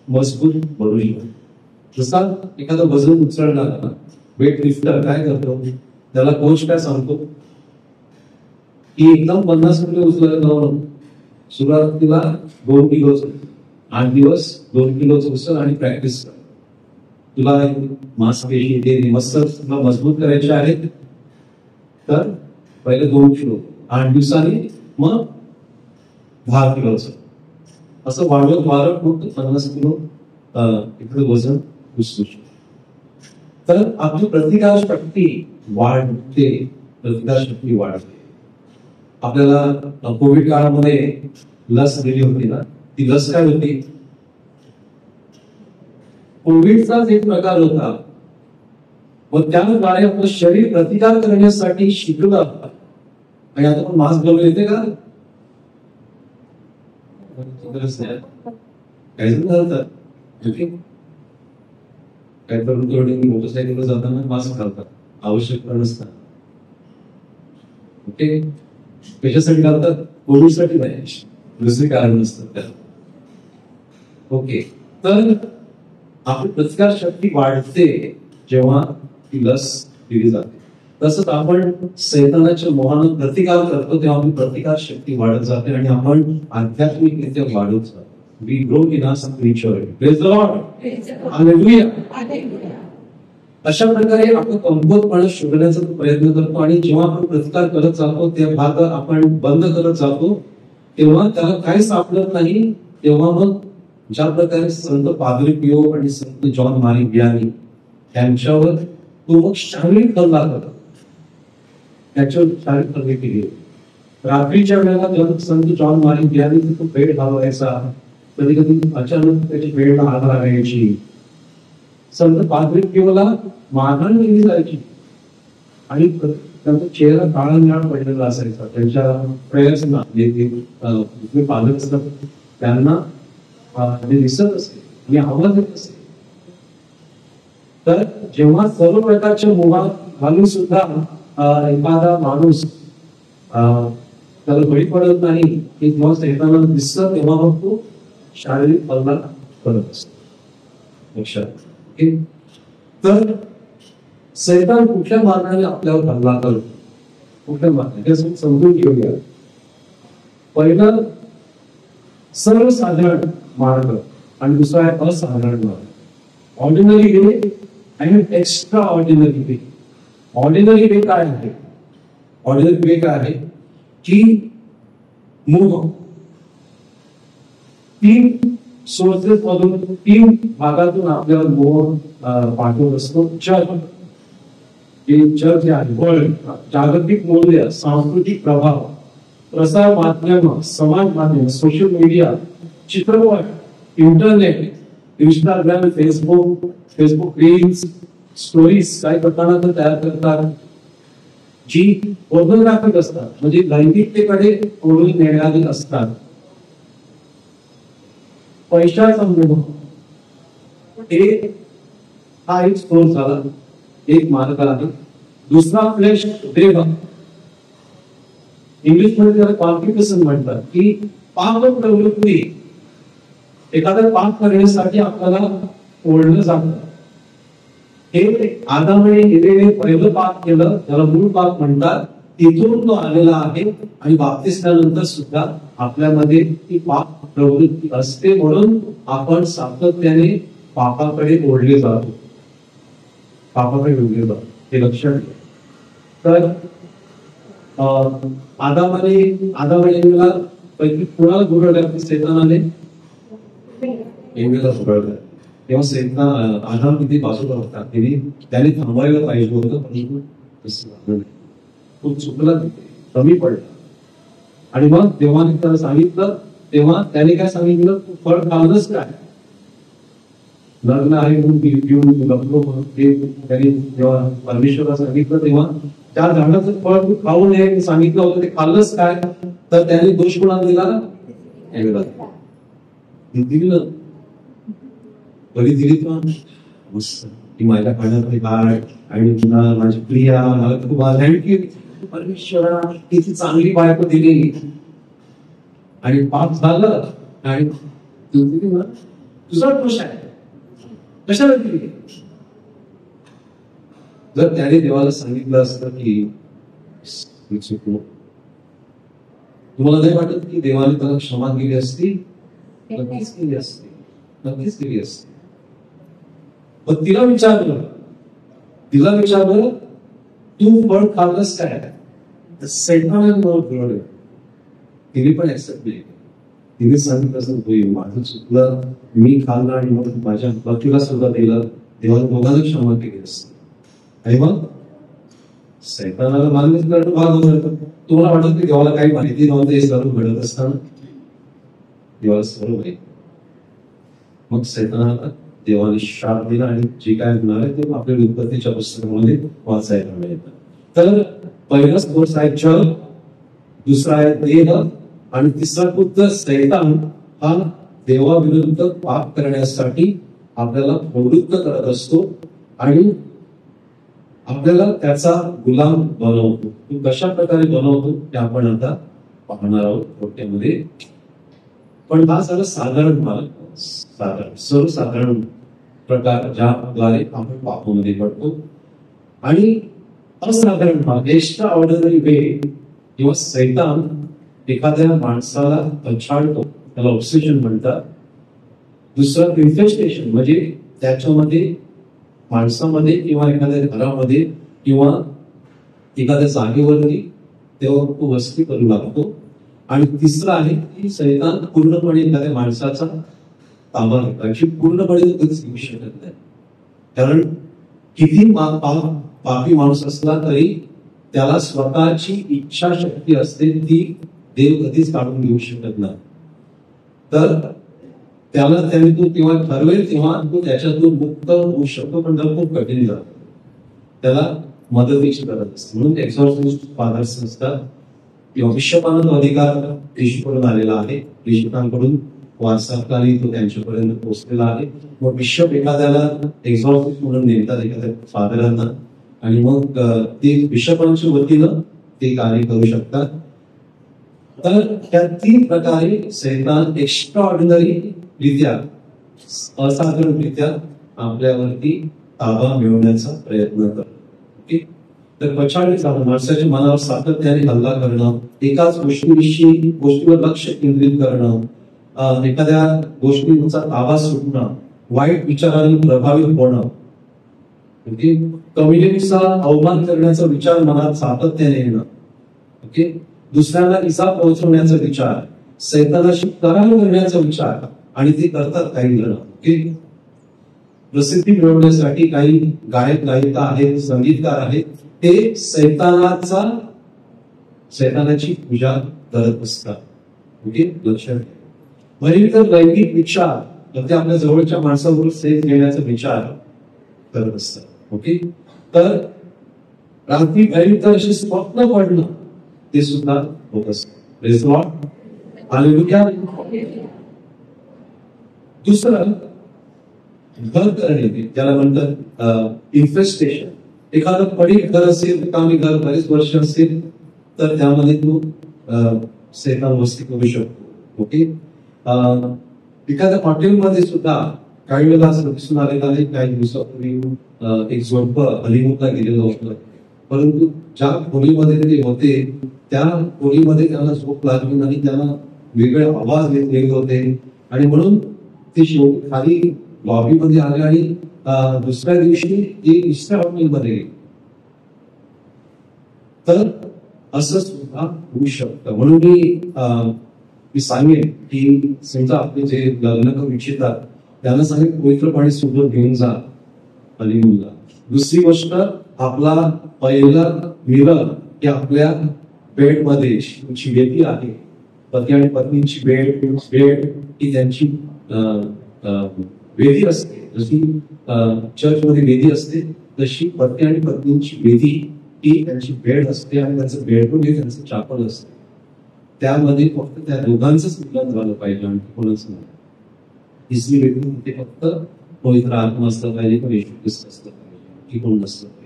मजबूत बनू शकतो. जसा एखादा वजन उचलणारा वेट लिफ्टर काय करतो, त्याला कोच काय सांगतो की एकदम 50 किलो उचलायला जाऊ नको, सुरुवातीला 2 किलो 8 दिवस 2 किलोचं उचल आणि प्रॅक्टिस कर. तुला मांसपेशी ते मस्त तुला मजबूत करायचे आहेत तर पहिले 2 किलो 8 दिवसांनी, मग 10 किलोचं असं वाढवत वाढत मग 50 किलो इकडे वजन उचलू शकतो. तर आपली प्रतिकारशक्ती वाढते, प्रतिकारशक्ती वाढते. आपल्याला कोविड काळामध्ये लस दिली होती ना, ती लस काय होती? कोविडचाच एक प्रकार होता. व त्याद्वारे आपलं शरीर प्रतिकार करण्यासाठी शिकलं. आणि आता पण मास्क घालून येते का? काही जण घालतात. काही तरुण तरुणी मोटरसायकलवर जाताना मास्क घालतात, आवश्यक नसतात. ओके, कशासाठी घालतात? कोविडसाठी नाही, दुसरे कारण नसतात त्याला. ओके, तर आपली प्रतिकारशक्ती वाढते जेव्हा ती लस दिली जाते. तसंच आपण सैतानाच्या मोहानं प्रतिकार करतो तेव्हा आपली प्रतिकारशक्ती वाढत जाते आणि आपण आध्यात्मिकरित्या वाढत जातो. We grow in our spirituality. Praise the Lord. Hallelujah. अशा प्रकारे आपण कमकुवतपणा शोधण्याचा प्रयत्न करतो आणि जेव्हा आपण प्रतिकार करत जातो ते भाग आपण बंद करत जातो तेव्हा त्याला काही सापडत नाही. तेव्हा मग ज्या प्रकारे संत पाद्री पियो आणि संत जॉन मारी वियानी यांच्यावर तो मग शारीरिक हल्ला करतो, त्याच्यावर शारीरिक हल्ले केली. रात्रीच्या वेळेला संत जॉन मारी वियानी तो बेड घालवायचा, कधी कधी अचानक त्याची बेडला आग लागायची. संत पाद्री पियोला मारहाण केली जायची आणि त्यांचा चेहरा काळा निळा पडलेला असायचा. त्यांच्या प्रेयर्सना जे पालक असतात त्यांना ते दिसत असे आणि आवाज येत असे. तर जेव्हा सर्व प्रकारच्या मोहात घालून सुद्धा एखादा माणूस त्याला बळी पडत नाही, की जेव्हा सैतानाला दिसतं तेव्हा मग तो शारीरिक हल्ला करत असतो. लक्षात. तर सैतान कुठल्या मार्गाने आपल्यावर हल्ला करतो, कुठल्या मार्गाने हे समजून घेऊया. पहिला सर्वसाधारण मार्ग आणि दुसरा आहे असाधारण मार्ग. ऑर्डिनरी वे आणि एक्स्ट्रा ऑर्डिनरी वे. ऑर्डिनरी वे काय आहे? ऑर्डिनरी वे काय आहे की मोह 3 सोर्सेस मधून 3 भागातून आपल्याला मोह पाठवत असतो. जग जे आहे, वर्ल्ड, जागतिक मूल्य, सांस्कृतिक प्रभाव, प्रसार माध्यम, समाज माध्यम, सोशल मीडिया, चित्रपट, internet, Instagram, Facebook reels, stories काही प्रकारात तयार करतात जी पोर्नोग्राफिक असतात, म्हणजे लैंगिकतेकडे ओढून नेणारी असतात. पैशाचा मोह हा एक स्रोत झाला, एक मार्ग आहे. दुसरा फ्लेश देव, इंग्लिश मध्ये त्याला कॉन्क्युपिशन म्हणतात, की पाप प्रवृत्ती. एखादा पाप करण्यासाठी आपल्याला ओढलं जातं. हे आदामाने केलेले पहिलं पाप केलं, त्याला मूळ पाप म्हणतात. तिथून तो आलेला आहे आणि बाप्तिस्मानंतर सुद्धा आपल्यामध्ये ती पाप प्रवृत्ती असते, म्हणून आपण सातत्याने पापाकडे ओढले जातो, पापाकडे ओढले जातो. हे लक्षात घ्या. तर आदामाने पैकी कुणाला गुरळलं? सैतानाने एवेला गुरळलं. तेव्हा सैतान आदाम किती बाजूला होता, त्याने थांबवायला पाहिजे होतं, पण खूप चुकला, कमी पडला. आणि मग देवाने त्याला सांगितलं, तेव्हा त्याने काय सांगितलं? तू फळ खाल्लंच काय? लग्न आहे म्हणून पिऊन लग्न म्हणून ते त्यांनी जेव्हा परमेश्वराला सांगितलं तेव्हा त्या झाडाचं फळ तू खाऊ नये सांगितलं होतं, ते खाल्लंच काय? तर त्याने दोष कोणाला दिला? दिलं. कधी दिली का? की माझ्या खाण्यामध्ये काय आणि तुला माझी प्रिया, मला खूप थँक्यू परमेश्वरा, किती चांगली बायको दिली. आणि पाप झालं आणि तुझा दोष आहे, कशाला दिली? जर त्याने देवाला सांगितलं असतं की चुकलो, तुम्हाला नाही वाटत की देवाने त्याला क्षमा दिली असती? नक्कीच केली असते, नक्कीच केली असते. पण तिला विचारलं तू फळ खाल्लंस काय, तर सैतानाने मला बोलवलं. तिने पण ऍक्सेप्ट केली. तिने सांगितलं असं होईल, माझं चुकलं, मी खाल्लं आणि मग माझ्या पतीला सुद्धा दिलं, तेव्हा दोघांना क्षमा केली असते. आणि मग सैतानाला मान्यच करणं भाग होतं. तुम्हाला वाटत की देवाला काही माहिती नव्हतं हे सर्व घडत असताना? देवाला सर्व माहिती. मग सैतानाला देवाने शाप दिला आणि जे काय होणार आहे ते आपल्या उत्पत्तीच्या पुस्तकामध्ये वाचायला मिळतं. तर पहिलाच कोर्स आहे जग, दुसरा आहे देह आणि तिसरा खुद्द सैतान हा देवाविरुद्ध पाप करण्यासाठी आपल्याला प्रवृत्त करत असतो आणि आपल्याला त्याचा गुलाम बनवतो. तो कशा प्रकारे बनवतो ते आपण आता पाहणार आहोत थोडक्यामध्ये. पण हा सर्व साधारण मार्ग, सर्वसाधारण प्रकार ज्याद्वारे आपण पापामध्ये पडतो. आणि असाधारण मार्ग, एक्स्ट्रा ऑर्डिनरी वे किंवा सैतान एखाद्या माणसाला पछाडतो, त्याला ऑब्सेशन म्हणतात. दुसरं इन्फेस्टेशन, म्हणजे त्याच्यामध्ये माणसामध्ये किंवा एखाद्या घरामध्ये किंवा एखाद्या जागेवरती तेव्हा तो वस्ती करू लागतो. आणि तिसरं आहे की सैतान पूर्णपणे एखाद्या माणसाचा ताबा घेतो, अशी पूर्णपणे कधीच घेऊ शकत नाही. कारण किती पापी माणूस असला तरी त्याला स्वतःची इच्छाशक्ती असते, ती देव कधीच काढून घेऊ शकत नाही. तर त्याला त्याने तो तेव्हा ठरवेल तेव्हा तो त्याच्यातून मुक्त होऊ शकतो, पण त्याला खूप कठीण जातं. त्याला मदतीची गरज असते. म्हणून एक्झॉर्सिस्ट फादर्स असतात किंवा विश्वपानक अधिकार येशूकडून आलेला आहे, येशूकडून वारसाकाली तो त्यांच्यापर्यंत पोहोचलेला आहे. मग बिशप एखाद्याला एक्झॉर्सिस्ट म्हणून नेमतात, एखाद्या फादरांना, आणि मग ते बिशपांच्या वतीनं ते कार्य करू शकतात. तर त्या 3 प्रकारे सैतान एक्स्ट्रा ऑर्डिनरी रित्या, असाधारणरित्या आपल्यावरती ताबा मिळवण्याचा प्रयत्न करतो. ओके, तर पछाडीचा माणसाच्या मनावर सातत्याने हल्ला करणं, एकाच गोष्टीवर लक्ष केंद्रित करणं, एखाद्या गोष्टीचा ताबा सुटणं, वाईट विचाराने प्रभावित होणं, ओके, कम्युनिटीचा अवमान करण्याचा विचार मनात सातत्याने येणं, ओके, दुसऱ्यांना इजा पोहोचवण्याचा विचार, सैतानाशी करार करण्याचा विचार, आणि ते करतात काही जण. ओके, प्रसिद्धी मिळवण्यासाठी काही गायक गायिका आहेत, संगीतकार आहेत, ते सैतानाची पूजा करत असतात. ओके, लक्षात. भयंकर लैंगिक विचार, ते आपल्या जवळच्या माणसाबरोबर सेफ घेण्याचा विचार करत असतात. ओके, तर रात्री भयंकर अशी स्वप्न पडणं, ते सुद्धा होत असतं. दुसरं घर करणे, ज्याला म्हणतात इन्फेस्टेशन. एखादं पडीक घर असेल, रिकामी घर बरेच वर्ष असेल, तर त्यामध्ये तू सैतान वस्ती करू शकतो. ओके, एखाद्या हॉटेलमध्ये सुद्धा काही वेळेला असं दिसून आलेलं आहे. काही दिवसापूर्वी एक जोडपं हनीमूनला गेलेलं होतं, परंतु ज्या खोलीमध्ये ते होते त्या खोलीमध्ये त्यांना झोप लागली आणि त्यांना वेगळे आवाज येत होते, आणि म्हणून ते शेवटी खाली लॉबीमध्ये आले आणि दुसऱ्या दिवशी ते दुसऱ्या हॉटेलमध्ये गेले. तर असं सुद्धा होऊ शकतं. म्हणून मी सांगेन की समजा आपले जे लग्न करू इच्छितात त्यांना सांगेन पवित्र पाणी सोबत घेऊन जा हनीमूनला. दुसरी गोष्ट, आपला पहिला मिरर की आपल्या बेडमध्ये जी वेदी आहे, पती आणि पत्नीची बेड ही त्यांची वेदी असते. जशी चर्चमध्ये वेदी असते तशी पती आणि पत्नीची वेदी ही त्यांची बेड असते, आणि त्यांचं बेडरूम हे त्यांचं चॅपल असते. त्यामध्ये फक्त त्या दोघांचंच मिलन झालं पाहिजे आणि कोणाच नाही. तिसरी वेदी फक्त पवित्र आत्मा असलं पाहिजे किंवा येशू ख्रिस्त असलं पाहिजे, की कोण नसलं पाहिजे.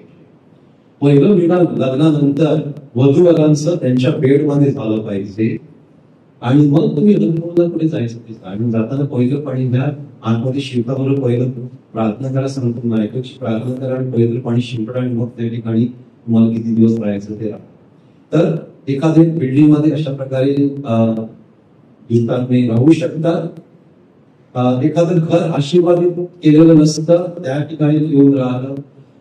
पहिलं विधान लग्नानंतर वधूवरांचं त्यांच्या बेडमध्ये झालं पाहिजे, आणि मग तुम्ही हनीमूनला पुढे जायचं. आणि जाताना पवित्र पाणी घ्या, आतमध्ये शिंपडाबरोबर पहिलं प्रार्थना करा, सांगतो ऐकायची प्रार्थना करा आणि पवित्र पाणी शिंपडा, आणि मग त्या ठिकाणी तुम्हाला किती दिवस राहायचं ते राहा. तर एखाद्या बिल्डिंग मध्ये अशा प्रकारे दुष्टात्मे राहू शकतात, एखादं घर आशीर्वादित केलेलं नसतं, त्या ठिकाणी येऊन राहिलं.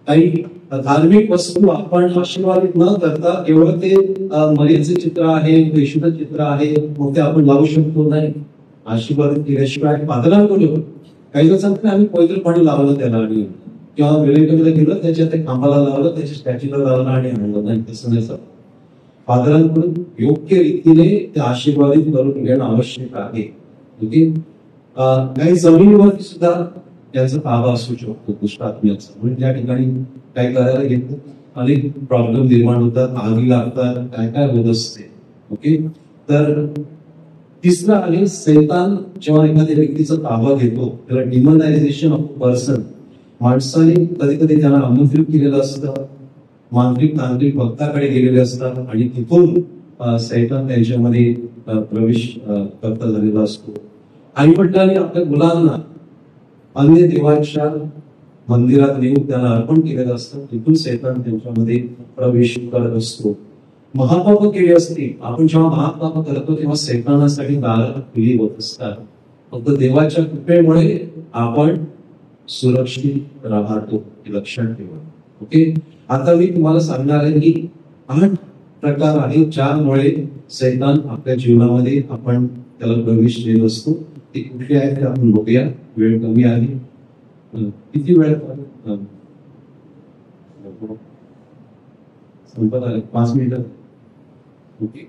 काही धार्मिक वस्तू आपण आशीर्वादित न करता केवळ ते मरीचं चित्र आहे, येशूचं चित्र आहे, मग ते आपण लावू शकतो नाही. आशीर्वादित केल्याशिवाय पादरांकडून काही दिवसांनी आम्ही पैदल पाणी लावलं त्याला आणि किंवा वेळेकडे गेलं त्याच्या त्या खांबाला लावलं, त्याच्या स्टॅच्यूला लावलं आणि आणलं नाही. तसं नाही. फादरांकडून योग्य रीतीने ते आशीर्वादित करून घेणं आवश्यक आहे. ओके. काही जमिनीवरती सुद्धा त्याचा ताबा असू शकतो दुष्टात्म्याचा. म्हणजे त्या ठिकाणी काय करायला घेतो, अनेक प्रॉब्लेम निर्माण होतात, आगी लागतात, काय काय होत असते. ओके. तर तिसरं आहे, सैतान जेव्हा एखाद्या व्यक्तीचा ताबा घेतो त्याला डिमोनायझेशन ऑफ पर्सन. माणसाने कधी कधी त्यांना आमंत्रित केलेलं असतं, मांत्रिक तांत्रिक भक्ताकडे गेलेले असतात आणि तिथून सैतान त्यांच्यामध्ये प्रवेश करता झालेला असतो. आई वडिलांनी आपल्या मुलांना अन्य देवांच्या मंदिरात नेऊन त्यांना अर्पण केलेलं असतं, तिथून सैतान त्यांच्यामध्ये प्रवेश करत असतो. महापाप केली असते. आपण जेव्हा महापाप करतो तेव्हा सैतानासाठी दारं खुली होत असतात. फक्त देवाच्या कृपेमुळे आपण सुरक्षित राहतो, हे लक्षात ठेवा. ओके. आता मी तुम्हाला सांगणार आहे की 8 प्रकार आहेत ज्यामुळे सैतान आपल्या जीवनामध्ये आपण त्याला प्रवेश देत असतो. ते कुठले आहेत ते आपण बघूया. वेळ कमी आहे. किती वेळ संपत आले? 5 मिनिटं. ओके.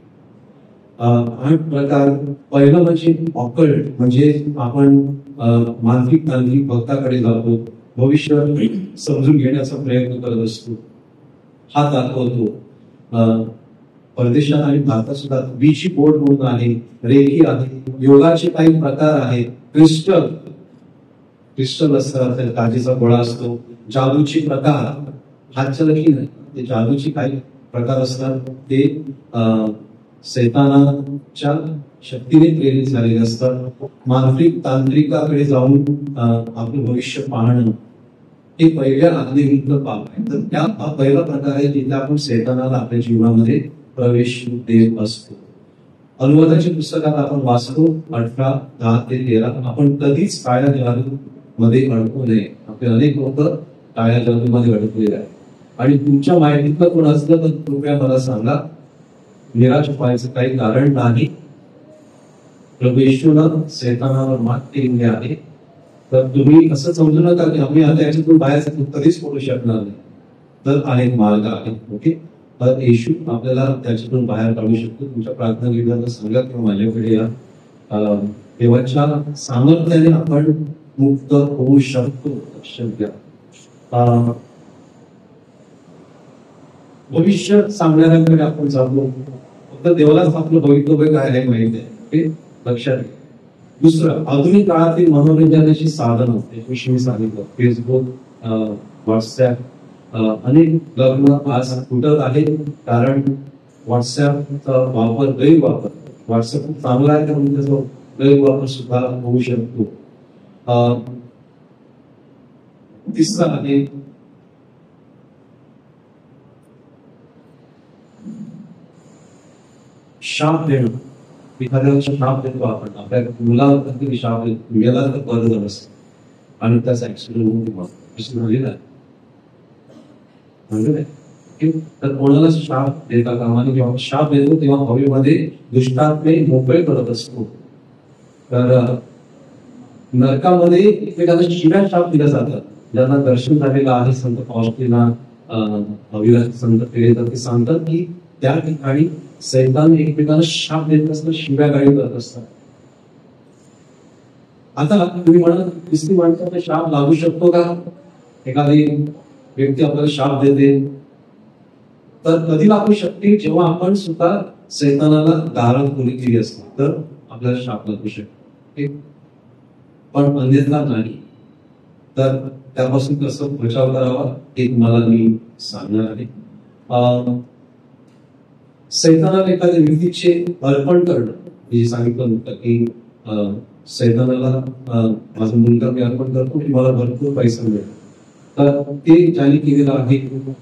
8 प्रकार. पहिलं म्हणजे ऑकल्ट, म्हणजे आपण मानसिक तांत्रिक भक्ताकडे जातो, भविष्य समजून घेण्याचा प्रयत्न करत असतो. हा दाखवतो. परदेशात आणि भारतात सुद्धा बीची बोर्ड म्हणून आहे, रेकी आहे, योगाचे काही प्रकार आहेत, क्रिस्टल असतात, काचेचा गोळा असतो, जादूचे प्रकार, हातच्या लकी नाही, ते जादूचे काही प्रकार असतात, ते सैतानाच्या शक्तीने प्रेरित झालेले असतात. मानसिक तांत्रिकाकडे जाऊन आपलं भविष्य पाहणं हे पहिल्या आज्ञेविरुद्ध पाप आहे. तर त्या पहिला प्रकार आहे जिथे आपण सैतानाला आपल्या जीवनामध्ये प्रवेश देत असतो. अनुवादाच्या पुस्तकात आपण वाचतो 18:10-13, आपण कधीच काळ्या जादू मध्ये अडकू नये. आपले अनेक लोक काळ्या जादूमध्ये अडकलेले आहेत आणि तुमच्या माहितीतलं कोण असलं तर कृपया मला सांगा. निराश व्हायचं काही कारण नाही. प्रभू येशूनं सैतानावर मात केलेली आहे. तर तुम्ही असं समजू नका की आम्ही आता याच्यातून बाहेर कधीच पडू शकणार नाही. तर अनेक मार्ग आहेत. ओके. तर येशू आपल्याला त्याच्यातून बाहेर काढू शकतो. तुमच्या प्रार्थना लिहिताना सांगा किंवा माझ्याकडे या. देवाच्या सामर्थ्याने आपण मुक्त होऊ शकतो. लक्षात घ्या. भविष्य सांगणाऱ्यांकडे आपण जातो, फक्त देवालाच आपलं भवितव्य काय आहे माहिती आहे. ओके. लक्षात घ्या. दुसरं, आधुनिक काळातील मनोरंजनाची साधनं, त्याविषयी सांगितलं. फेसबुक, व्हॉट्सअप, अनेक लग्न आज फुटत आहेत कारण व्हॉट्सअपचा वापर, गैरवापर. व्हॉट्सअप खूप चांगला आहे पण त्याचा गैरवापर सुद्धा होऊ शकतो. तिसरा आहे शाप देणं. एखाद्याला शाप देतो आपण, आपल्या मुलाला कधी शाप देतो, मुलाला तर बरं असतं आणि त्याचा ऍक्सिडेंट होऊन झालेला आहे. तर कोणाला शाप देता कामाने. जेव्हा शाप देतो तेव्हा हवेमध्ये दुष्टात्मे मोकळे करत असतो. तर नरकामध्ये एकमेकांना शिव्या शाप दिल्या जातात. ज्यांना दर्शन झालेलं आहे संत फाउस्टिना, अविराज संत पेरेकर, ते सांगतात की त्या ठिकाणी सैतान एकमेकांना शाप देत असतात, शिव्या गाळी करत असतात. आता तुम्ही म्हणा, ख्रिस्ती माणसाला शाप लागू शकतो का? एखादी व्यक्ती आपल्याला शाप देते तर कधी लागू शकते? जेव्हा आपण सुद्धा सैतानाला दारात खोली केली असते तर आपल्याला शाप लागू शकतो. पण अन्यथा नाही. तर त्यापासून कसं बचाव करावा हे तुम्हाला मी सांगणार आहे. सैतानाला एखाद्या व्यक्तीचे अर्पण करणं, जे सांगितलं होतं की सैतानाला माझा मुलगा मी अर्पण करतो की मला भरपूर पैसा मिळेल, तर ते ज्याने केलेलं आहे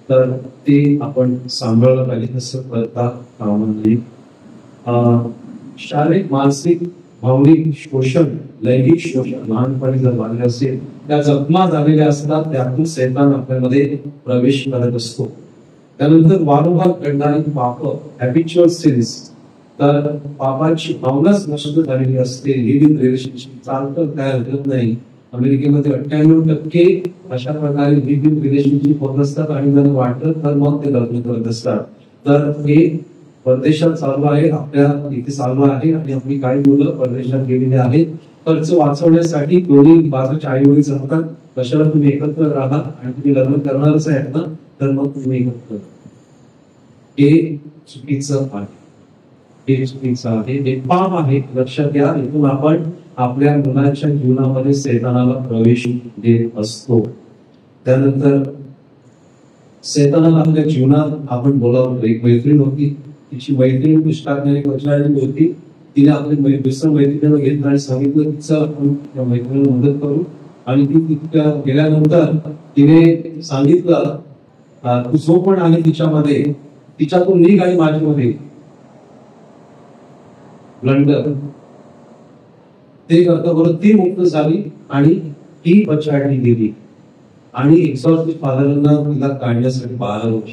तर ते आपण सांभाळलं पाहिजे. तसं करता कामा नये. शारीरिक मानसिक भावनिक शोषण, लैंगिक शोषण लहानपणी जर झाले असेल, त्या जखमा झालेल्या असतात, त्यातून सैतान आपल्यामध्ये प्रवेश करत असतो. त्यानंतर वारंवार घडणारी पाप, हॅबिच्युअल सिन्स, तर पापाची भावनाच नष्ट झालेली असते. लिव्हिंग रिलेशनशिप चालतं, काय हरकत नाही. अमेरिकेमध्ये 98% अशा प्रकारे लिव्हिंग रिलेशनशिप होत असतात आणि जर वाटत तर मग ते लग्न करत असतात. तर हे परदेशात चालू आहे, आपल्या इथे चालू आहे आणि आपली काही मुलं परदेशात गेलेली आहेत. खर्च वाचवण्यासाठी दोन्ही बाजूच्या आई वडील सांगतात, कशाला तुम्ही एकत्र राहा आणि तुम्ही लग्न करणारच आहे ना, तर मग तुम्ही एकत्र. हे चुकीचं आहे, हे चुकीचं आहे, हे पाप आहे. लक्षात घ्या, इथून आपण आपल्या मुलांच्या जीवनामध्ये सैतानाला प्रवेश देत असतो. त्यानंतर सैतानाला आपल्या जीवनात आपण बोलावतो. एक मैत्रीण होती, तिची मैत्रीण पुष्टाने कचराडी होती. तिने आपल्या दुसऱ्या मैत्रिणीला घेतलं आणि सांगितलं की चल आपण त्या मैत्रिणीला मदत करू. आणि ती तिथं गेल्यानंतर तिने सांगितलं तू जो पण आहे तिच्यामध्ये, तिच्यातून निघ आणि माझ्यामध्ये ब्लंडर. ते करता बरोबर ती मुक्त झाली आणि ती पछाडली गेली आणि एक्झॉस्ट फादरांना तिला काढण्यासाठी 12 वर्ष.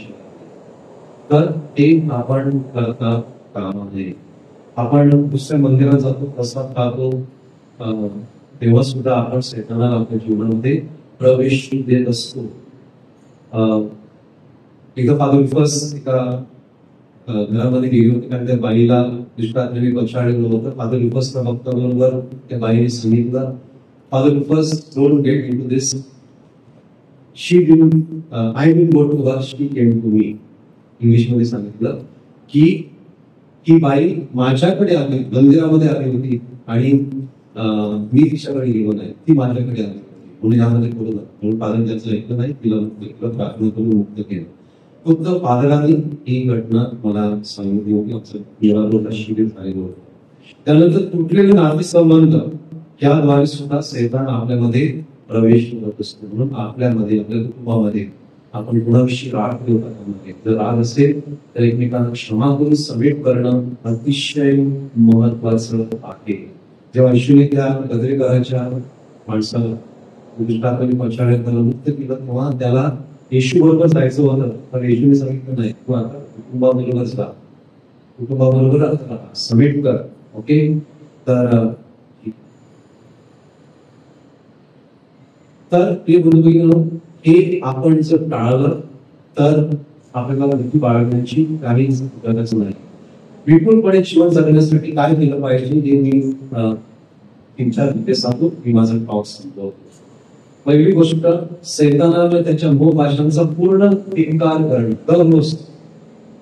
तर ते आपण करता कामा नये. आपण दुसऱ्या मंदिरात जातो, प्रसाद खातो, तेव्हा सुद्धा आपण सैतानाला आपल्या जीवनामध्ये प्रवेश देत असतो. एकदा फादर विफस एका घरामध्ये गेली होती कारण त्या बाईला दुष्काळाने पछाडलेलं होतं. फादर विफसच्या भक्ताबरोबर त्या बाईने सांगितलं, फादर विफस don't get into this. She didn't I will go to her, she came to me. English मध्ये सांगितलं की ही बाई माझ्याकडे आली, मंदिरामध्ये आली होती आणि मी तिच्याकडे गेलो नाही, ती माझ्याकडे आली होती. म्हणून यामध्ये बोललं म्हणून फादर त्याचं ऐकलं नाही, तिला प्रार्थना करून मुक्त केलं. फक्त फादरांनी ही घटना मला सांगितली होती, शिबिर झालेलं होतं. त्यानंतर तुटलेले नातेसंबंध याद्वारे सुद्धा सैतान आपल्यामध्ये प्रवेश करत असतो. म्हणून आपल्यामध्ये, आपल्या कुटुंबामध्ये आपण कुणाविषयी राग ठेवतात, जर राग असेल तर एकमेकांना क्षमा करून समेट करणं अतिशय महत्वाचं आहे. जेव्हा येशूने त्या गदरेकराच्या माणसाला पछाडण्याला मुक्त केलं तेव्हा त्याला येशू बरोबर जायचं होतं, तर येशूने सांगितलं नाही, तू आता कुटुंबाबरोबरच राहा, कुटुंबाबरोबरच राहा, समेट कर. ओके, तर ते बरोबर हे आपण जर टाळलं तर आपल्याला भीती बाळगण्याची काहीच गरज नाही. विपुलपणे जीवन जगण्यासाठी काय केलं पाहिजे हे मी 3-4 मुद्दे सांगतो की माझा टॉक सांगतो. पहिली गोष्ट, सैतानाला त्याच्या मोहभाषांचा पूर्ण धिक्कार करणं, दररोज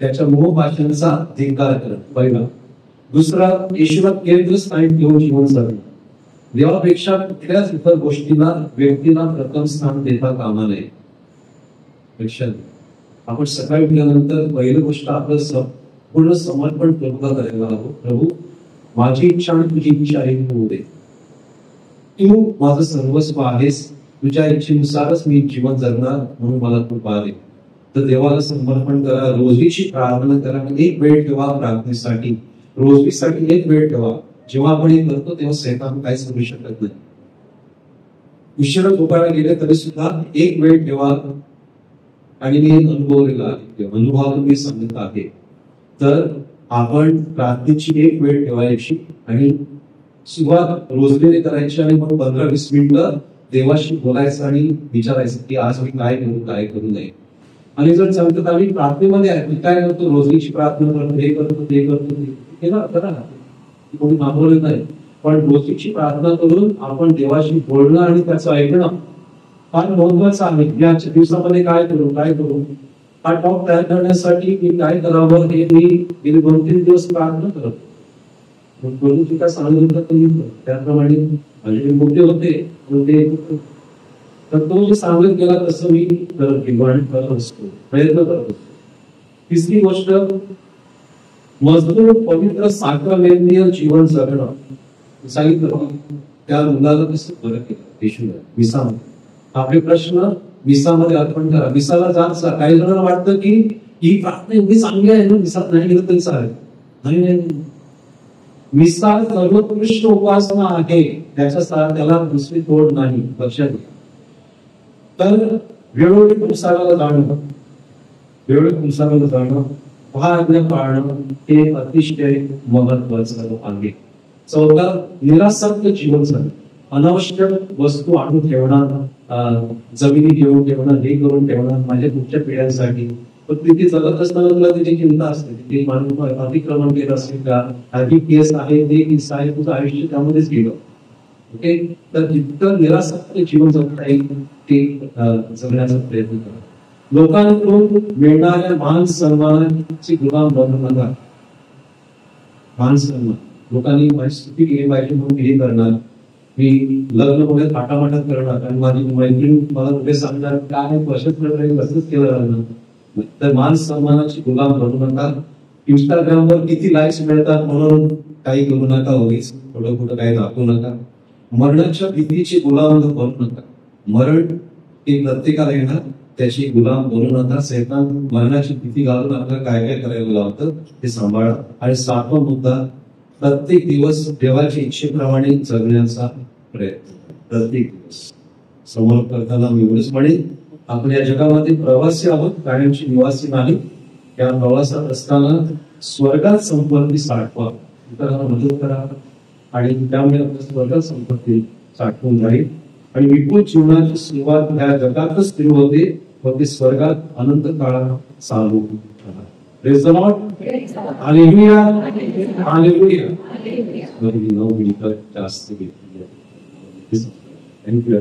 त्याच्या मोहभाषांचा धिक्कार करणं पहिला. दुसरा, येशूला केंद्रस्थानी ठेवून जीवन जगणं. देवापेक्षा कुठल्याच इतर गोष्टीला, व्यक्तीला प्रथम स्थान देता कामा नये. आपण सकाळी उठल्यानंतर पहिली गोष्ट आपलं पूर्ण समर्पण प्रभूला करायला हवं. प्रभू, माझी इच्छा आणि तुझी इच्छा एक होऊ दे. तू माझं सर्वस्व आहेस, तुझ्या इच्छेनुसारच मी जीवन जगणार, म्हणून मला कृपा दे. तर देवाला समर्पण करा, रोजरीची प्रार्थना करा, एक वेळ ठेवा प्रार्थनेसाठी, रोजरीसाठी एक वेळ ठेवा. जेव्हा आपण हे करतो तेव्हा सैतान काहीच करू शकत नाही. उशिरा झोपायला गेले तरी सुद्धा एक वेळ ठेवा. आणि मी अनुभवलेला आहे, अनुभवातून मी सांगत आहे. तर आपण प्रार्थनेची एक वेळ ठेवायची आणि सुरुवात रोजलेली करायची आणि मग 15-20 मिनिटं देवाशी बोलायचं आणि विचारायचं की आज मी काय करू, काय करू नये. आणि जर सांगतात आम्ही प्रार्थनेमध्ये आहे, मी काय करतो, रोजची प्रार्थना करतो, हे करतो, ते करतो, हे करा, कोणी मागवलं नाही. पण रोजची प्रार्थना करून आपण देवाशी बोलणं आणि त्याचं ऐकणं फार महत्वाचं आहे. याच्या दिवसामध्ये काय करू, हा टॉप तयार करण्यासाठी मी काय करावं हे मी गेले 2-3 दिवस प्रार्थना करतो. प्रभूजी काय सांगितलं त्याप्रमाणे माझे मुद्दे होते, तर तो जे सांगत गेला तसं मी करत असतो, प्रयत्न करत असतो. तिसरी गोष्ट, मजबूत पवित्र साक्रमेंटियल जीवन जगणं. सांगितलं त्या मुलाला कसं बरं केलं येशूला मिसामध्ये. आपले प्रश्न मिसामध्ये अर्पण करा. मिसाला जात काही जणांना वाटतं की ही प्रार्थना एवढी चांगली आहे ना, मिसात नाही गेलं तरी चालेल. नाही, विसार सर्वोत्कृष्ट उपासना आहे, त्याला दुसरी तोड नाही, लक्षात घ्या. तर वेळोवेळी पुस्तकाला जाणं, आज्ञा पाळणं हे अतिशय महत्वाचं आहे. चौथा, निरासक्त जीवन जगणं. अनावश्यक वस्तू आणून ठेवणार, जमिनी घेऊन ठेवणार, हे करून ठेवणार माझ्या पुढच्या पिढ्यांसाठी. पण तिथे जगत असताना तुला त्याची चिंता असते, तिथे माणूस अतिक्रमण केलं असेल का, ही केस आहे, ते किस्सा आहे, तुझं आयुष्य त्यामध्येच गेलं. ओके, तर जितकं निरासक्त जीवन जगता येईल ते जगण्याचा प्रयत्न करा. लोकांकडून मिळणाऱ्या मान सन्मानाची गुलाम बनू नका. मान सन्मान लोकांनी माझी स्तुती केली पाहिजे म्हणून हे करणार, मी लग्न वगैरे थाटामाटात करणार, आणि माझी मैत्रीण मला पुढे सांगणार काय वर्षात असंच केलं जाणार. तर मान सन्मानाची गुलाम बनू नका. इंस्टाग्रामवर किती लाईक्स मिळतात म्हणून काही करू नका, उगीच थोडं कुठं काही दाखवू नका. मरणाच्या भीतीची गुलाम बनू नका. मरण हे प्रत्येकाला येणार, त्याची गुलाम बनू नका. सैतान मरणाची भीती घालून आपल्याला काय काय करायला लावतं ते सांभाळा. आणि 7वा मुद्दा, प्रत्येक दिवस देवाच्या इच्छेप्रमाणे जगण्याचा प्रयत्न. प्रत्येक दिवस समोर करताना मी एवढंच म्हणेन, आपण या जगामध्ये प्रवासी आहोत, कायमची निवासी नाही. या प्रवासात असताना स्वर्गात संपत्ती साठवा, इतरांना मदत करा, आणि त्यामुळे आपल्या स्वर्गात संपत्ती साठवून राहील. आणि विपुल जीवनाची सुरुवात ह्या जगातच सुरू होते व ती स्वर्गात अनंत काळात चालू राहणार. Praise the Lord. Hallelujah. Hallelujah. 9 मिनिटं जास्त घेतली. थँक्यू.